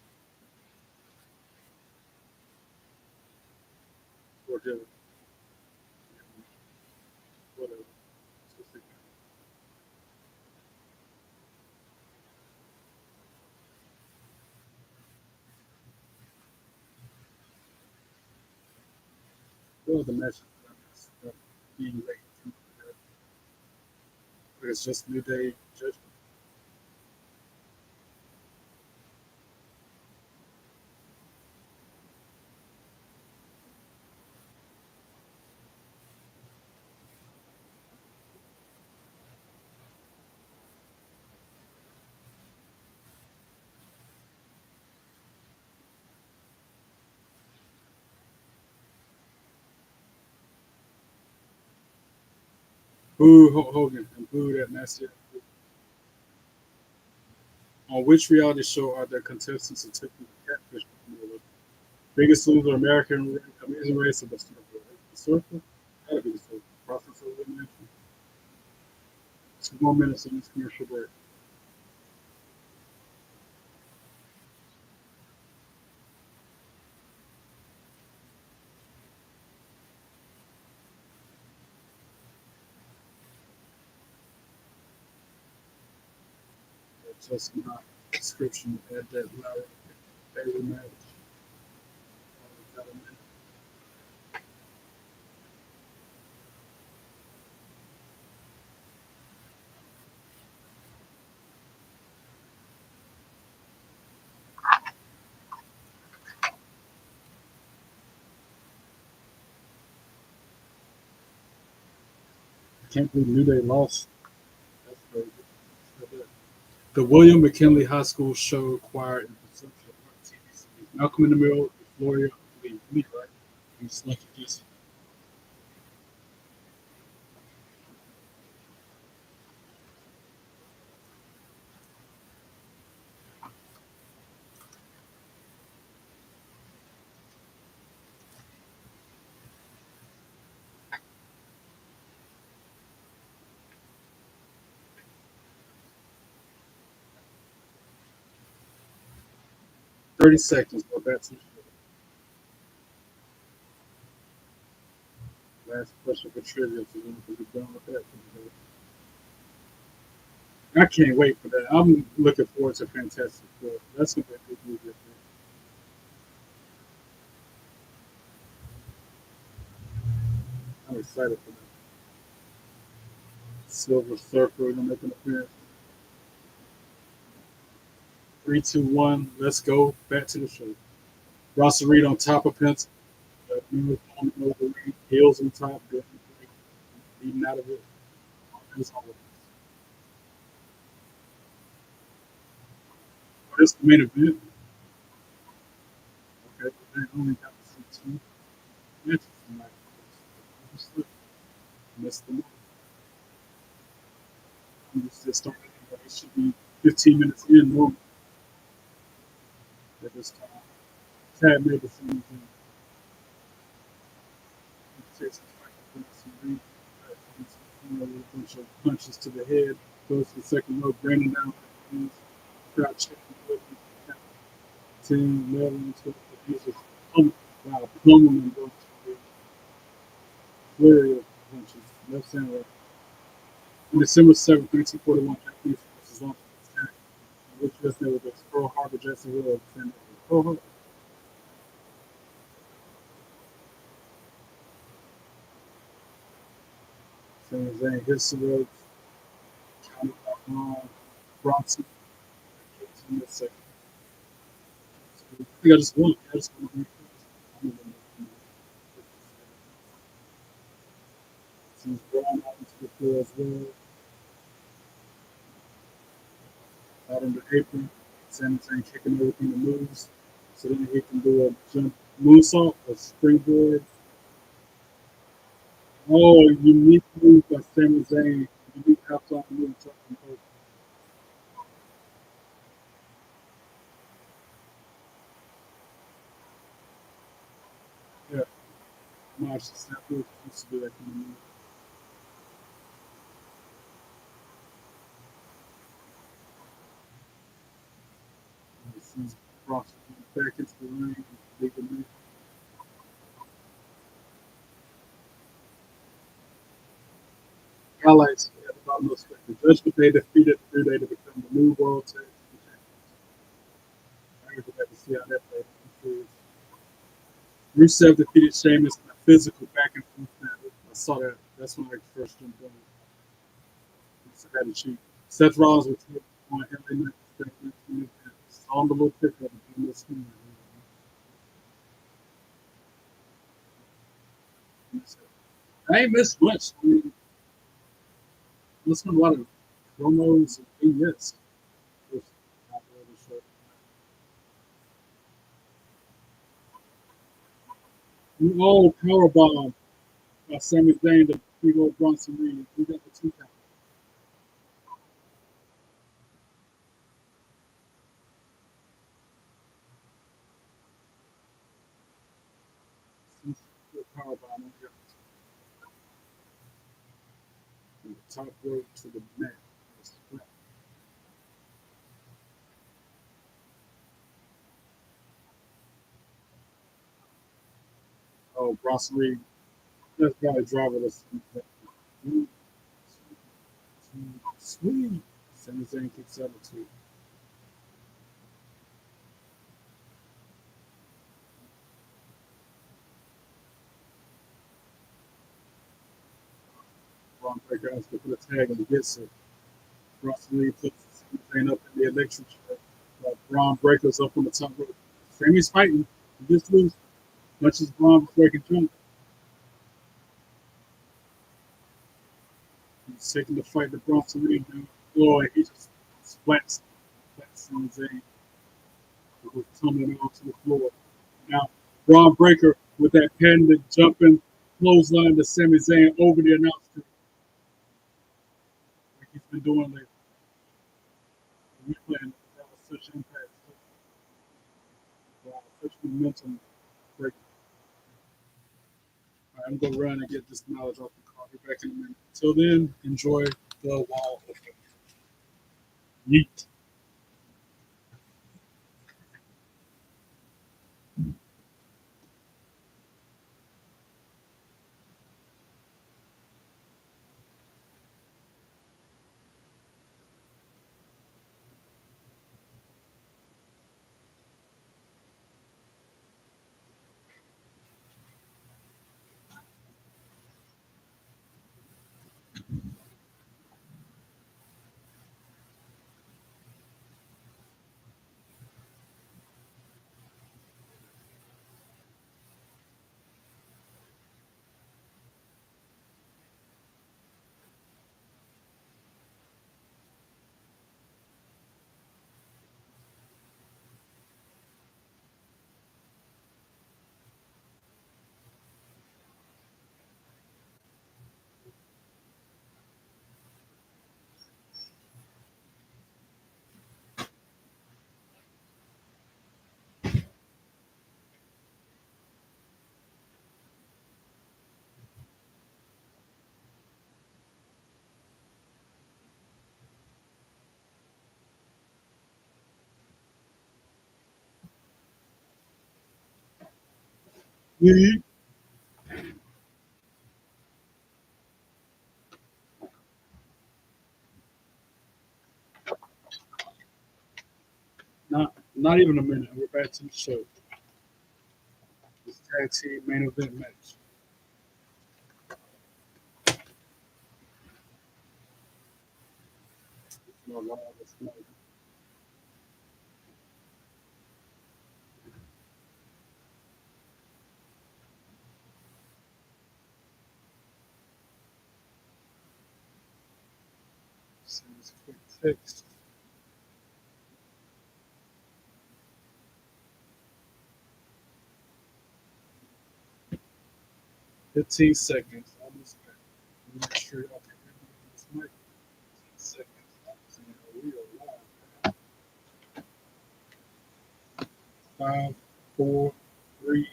just whatever. It's just well, the match is being late. But it's just New Day judgment. Boo Hogan and boo that nasty. On which reality show are there contestants attempting to catfish the biggest loser American Amazing Race of the Circle? The Circle? Gotta be the Circle. Process of elimination. 2 more minutes in this commercial break. Just not description at that Lyra Bayley match. Got a minute. 'Can't believe New Day lost. That's crazy. The William McKinley High School show choir in Perception on TV. Malcolm in the Middle, Gloria Lee, right? He's like just 30 seconds. Go back to the last question for trivia. So we're done with that. I can't wait for that. I'm looking forward to Fantastic Four. That's gonna be a good movie. I'm excited for that. Silver Surfer gonna make an appearance. 3, 2, 1. Let's go. Back to the show. Ross Reed on top of Penta. On the ring. Heels on top. Good. Eating out of it. As always. Oh, this is the main event. Okay. They only got to see two matches tonight. Missed them. I'm just starting. It should be 15 minutes in normally at this time. Tad made the same thing. Takes a bunch of punches to the head. Goes to the second rope. Brandon down. Crouch. 10, 11, 12. He's just pummeling and goes to the flurry of punches. Left hand right. On December 7th, 1941, Japanese forces launched an attack in which U.S. Naval base Pearl Harbor, Jacksonville, and Pearl Harbor. Sami Zayn hits the ropes. Counted by Bronson. In the second. I think I just won. I just won. Since Bron out into the floor as well. Out on the apron. Sami Zayn kicking everything that moves. So then he can do a jump moonsault, a springboard. Oh, unique move by Sami Zayn. Unique outside move. Yeah, March Snap used to do that kind of move. And he sees Bronson back into the ring. Big move. highlights at the bottom of the screen. The Judgment Day defeated the New Day to become the new World Tag Team Champions. I get to see how that played out. Rusev defeated Sheamus in a physical back and forth match. I saw that. That's when I first jumped on. I had to cheat. Seth Rollins was hit on LA Knight. On the little pickup in this screen. I ain't missed much. I mean, listening to a lot of promos and yes. Oh, powerbomb by Sami Zayn to big old Bronson Reed. We got the 2 count. Powerbomb. From the top rope to the mat. Oh, Bronson Reed. That's probably driverless. Sweet. Sami Zayn kicks out of 2. Braun Breaker has to put a tag and gets it. Bronson Reed puts Sami Zayn up in the electric chair. Braun Breaker's up on the top rope. Sami's fighting. He gets loose. Much as Braun before he can jump. He's taking the fight to Bronson Reed now. Boy, he just splats Sami Zayn. He was tumbling onto the floor. Now, Braun Breaker with that patented jumping clothesline to Sami Zayn over the announce table. Like he's been doing lately. We playing that was such impact. Such momentum breaking. All right, I'm going to run and get this knowledge off the car. Be back in a minute. Until then, enjoy the wall of fame. Yeet. Yeet. Not even a minute. We're back to the show. This tag team main event match. No, no, no. Send this quick text. 15 seconds. Almost back. Make sure y'all can hear me on this mic. 15 seconds. We are live. 5, 4, 3,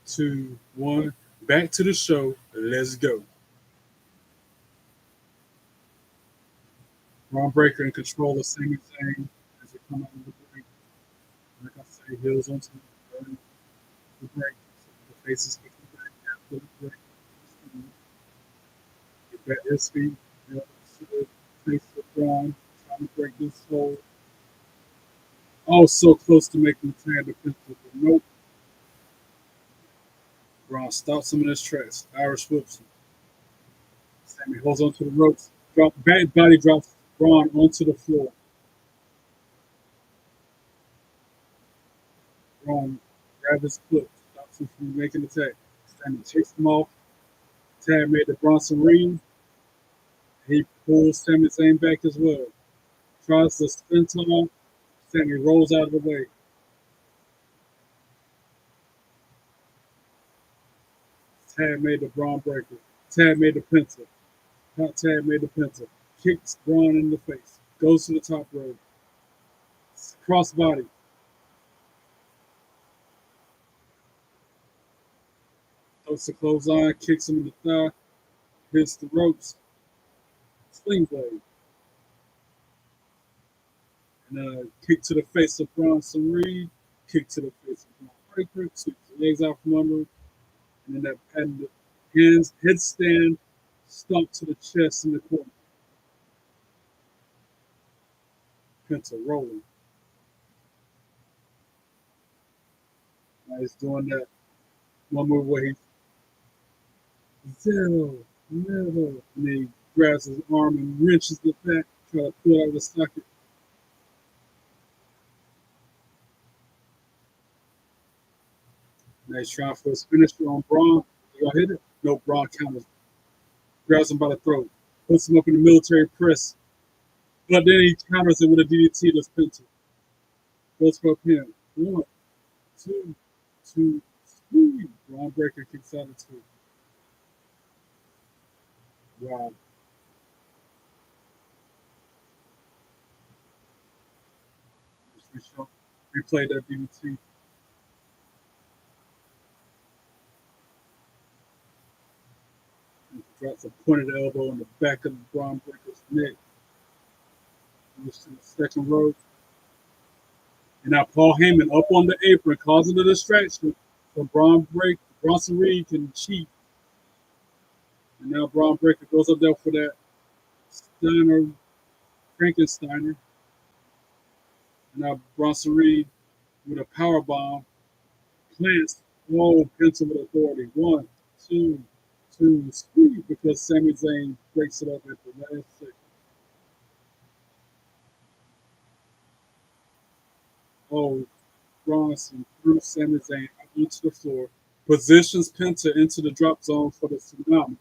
2, 1. Back to the show. Let's go. Braun Breaker in control of Sami Zayn as they come out of the break. Like I say, heels onto the break. So the faces kicking back after the break. Get back his feet. Yeah, so face of Bron, trying to break this hold. Oh, so close to making the tag defensive, but nope. Bron stops him in his tracks. Irish whips him. Sami holds onto the ropes. Bad body drops Bron onto the floor. Bron grabs his foot, stops him from making the tag. Sami takes him off. Tag made the Bronson ring. He pulls Sami Zayn back as well. Tries to spin on. Sami rolls out of the way. Tag made the Braun breaker. Tag made the Penta. Hot tag made the Penta. Kicks Braun in the face. Goes to the top rope. Crossbody. Throws the clothesline. Kicks him in the thigh. Hits the ropes. Sling blade. And kick to the face of Bronson Reed. Kick to the face of Braun Breaker. Sweeps the legs out from under him. And then that patented hands, headstand, stomp to the chest in the corner. Penta rolling. Now he's doing that one move where he's zero, never. And he grabs his arm and wrenches it back, try to pull out of the socket. Now he's trying for his finisher on Braun. He gonna hit it? No, Braun counters. Grabs him by the throat, puts him up in the military press. But then he counters it with a DDT that's Penta. Goes for a pin. One, two, two, three. Braun Breaker kicks out of two. Wow. Replay that DDT. Drops a pointed elbow in the back of the Braun Breaker's neck. Moves to the second rope. And now Paul Heyman up on the apron, causing a distraction so Bronson Reed can cheat. And now Braun Breaker goes up there for that Frankensteiner. And now Bronson Reed with a power bomb plants. Whoa, Penta with authority. One, two, three, because Sami Zayn breaks it up at the last second. Oh, Bronson threw Sami Zayn out onto the floor, positions Penta into the drop zone for the tsunami.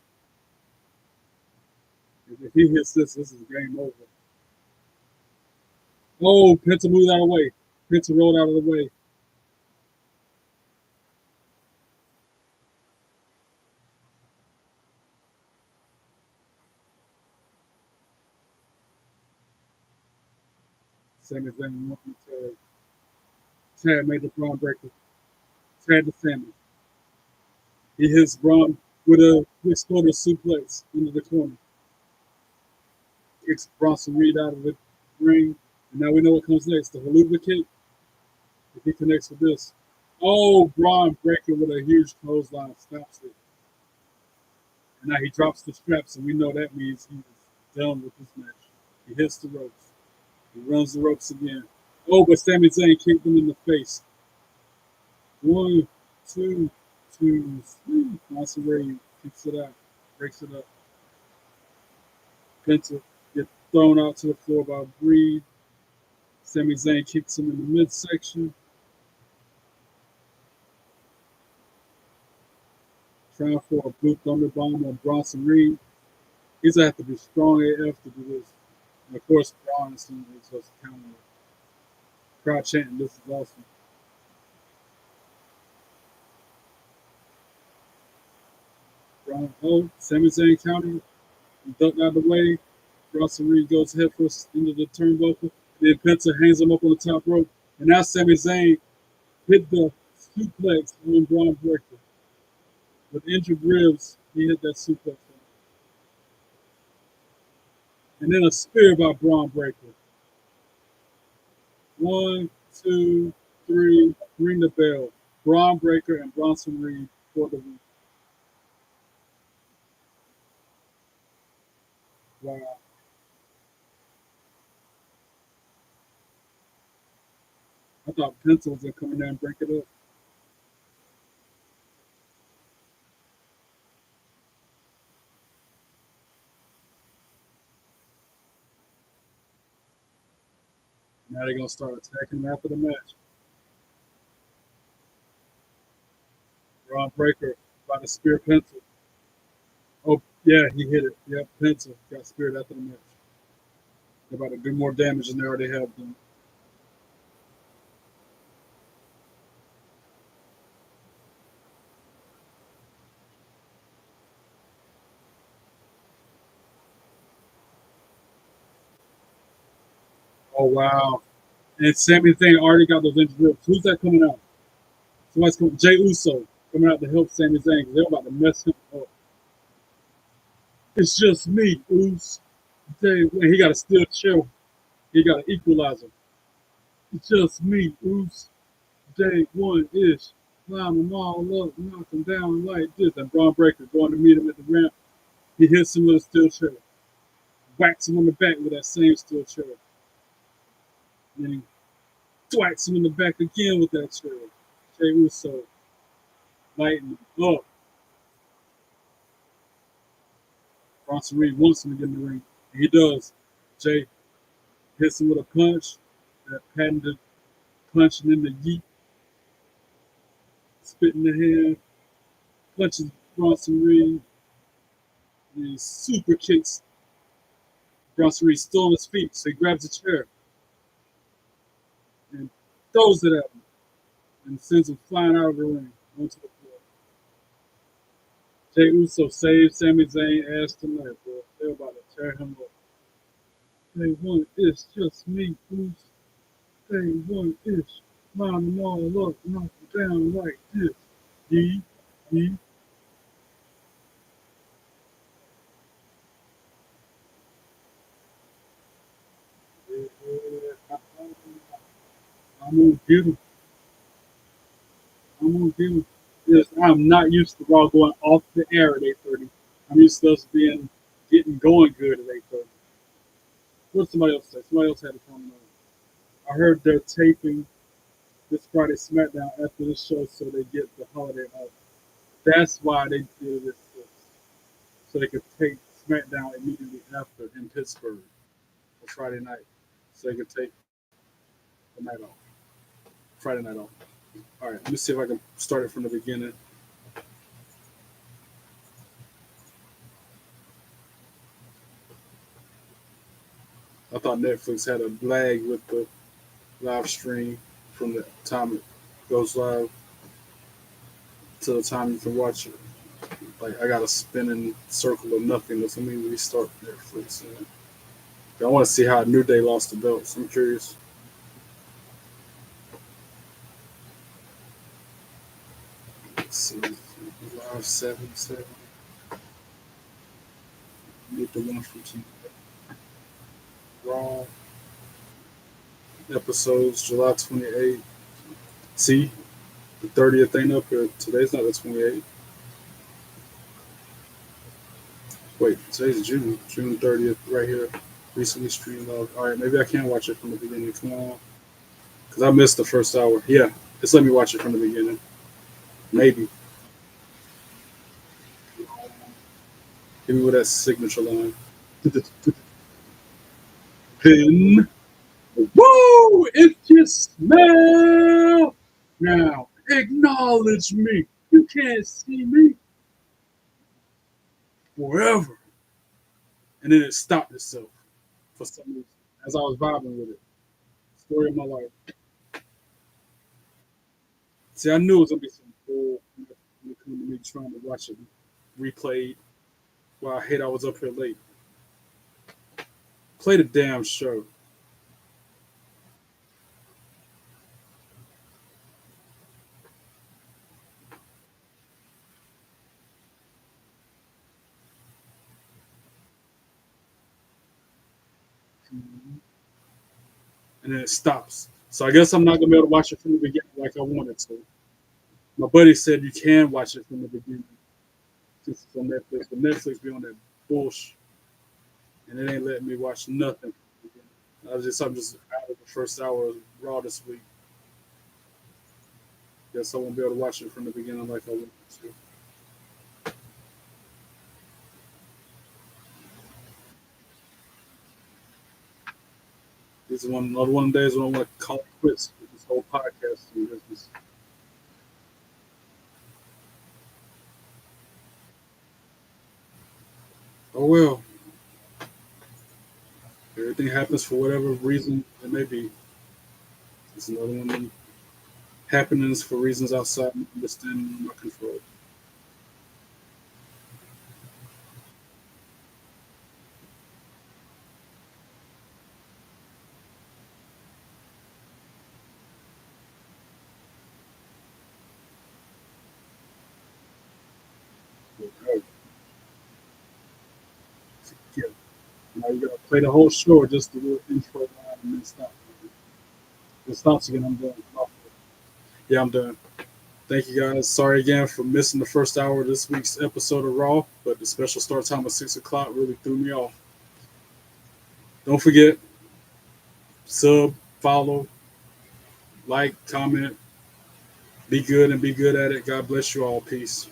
If he hits this is game over. Oh, Penta moved out of the way. Penta rolled out of the way. Sami Zayn won the tag. Tag made the Braun Breaker. Tag to Sami. He hits Braun with a exploder suplex into the corner. Kicks Bronson Reed out of the ring. And now we know what comes next. The haluva kick. If he connects with this. Oh, Braun Breaker with a huge clothesline stops it. And now he drops the straps, and we know that means he's done with this match. He hits the ropes. He runs the ropes again. Oh, but Sami Zayn kicked him in the face. One, two, three. Bronson Reed kicks it out, breaks it up. Penta gets thrown out to the floor by Breed. Sami Zayn kicks him in the midsection. Trying for a blue thunder bomb on Bronson Reed. He's going to have to be strong AF to do this. And of course, Bronson is just counter. Crowd chanting, this is awesome. Sami Zayn counter. Ducked out of the way. Bronson Reed goes head first into the turnbuckle. Then Penta hangs him up on the top rope. And now Sami Zayn hit the suplex on Braun Breaker. With injured ribs, he hit that suplex. And then a spear by Braun Breaker. One, two, three, ring the bell. Braun Breaker and Bronson Reed for the win. Wow. I thought Penta was gonna come in there and break it up. Now they're gonna start attacking him after the match. Ron Breaker by the spear Penta. Oh yeah, he hit it. Yep, Penta got speared after the match. They're about to do more damage than they already have done. Oh wow. And Sami Zayn already got those injured ribs. Who's that coming out? Somebody's coming. Jay Uso coming out to help Sami Zayn because they're about to mess him up. It's just me, Uso. He got a steel chair. He got an equalizer. It's just me, Uso. Day one ish. Climb them all up, knock them down like this. And Braun Breaker going to meet him at the ramp. He hits him with a steel chair. Whacks him on the back with that same steel chair. Then he thwacks him in the back again with that chair. Jay Uso lighting up. Bronson Reed wants him to get in the ring. And he does. Jay hits him with a punch. That patented punching in the yeet. Spit in the hand. Punches Bronson Reed. And he super kicks Bronson Reed still on his feet. So he grabs a chair and throws it at him and sends him flying out of the ring onto the floor. Jay Uso saves Sami Zayn ass tonight, bro. They're about to tear him up. Day one, it's just me, Uso. Day one, it's line them all up, knock them down like this. D, D. I'm gonna get him. I'm gonna get him. Yes, I'm not used to Raw going off the air at 8:30. I'm used to us getting going good at 8:30. What did somebody else say? Somebody else had a comment on it. I heard they're taping this Friday SmackDown after the show so they get the holiday off. That's why they did this, so they could take SmackDown immediately after in Pittsburgh for Friday night, so they could take the night off, Friday night off. All right, let me see if I can start it from the beginning. I thought Netflix had a lag with the live stream from the time it goes live to the time you can watch it. Like I got a spinning circle of nothingness. Let me restart Netflix. I want to see how New Day lost the belts. I'm curious. Let's see. Live 7-7. Get the one from Team Raw. Episodes July 28th. See, the 30th ain't up here. Today's not the 28th. Wait, today's June. June 30th, right here. Recently streamed live. All right, maybe I can watch it from the beginning. Come on. Because I missed the first hour. Yeah, just let me watch it from the beginning. Maybe. Give me with that signature line. Pin. Woo! If you smell. Now, acknowledge me. You can't see me forever. And then it stopped itself for some reason as I was vibing with it. Story of my life. See, I knew it was gonna be some bull when it came to me trying to watch it replayed. Well, I hate I was up here late. Play the damn show. And then it stops. So I guess I'm not gonna be able to watch it from the beginning like I wanted to. My buddy said you can watch it from the beginning. This is on Netflix, but Netflix be on that bullshit. and it ain't letting me watch nothing. I'm just out of the first hour of Raw this week. Guess I won't be able to watch it from the beginning like I wanted to. This is another one of the days when I want to call it quits with this whole podcasting business. Oh well, everything happens for whatever reason it may be. It's another one of them happenings for reasons outside my understanding, my control. Okay. Yeah. Now you gotta play the whole show or just the little intro line and then stop. If it stops again, I'm done. Yeah, I'm done. Thank you guys. Sorry again for missing the first hour of this week's episode of Raw, but the special start time of 6 o'clock really threw me off. Don't forget, sub, follow, like, comment, be good and be good at it. God bless you all. Peace.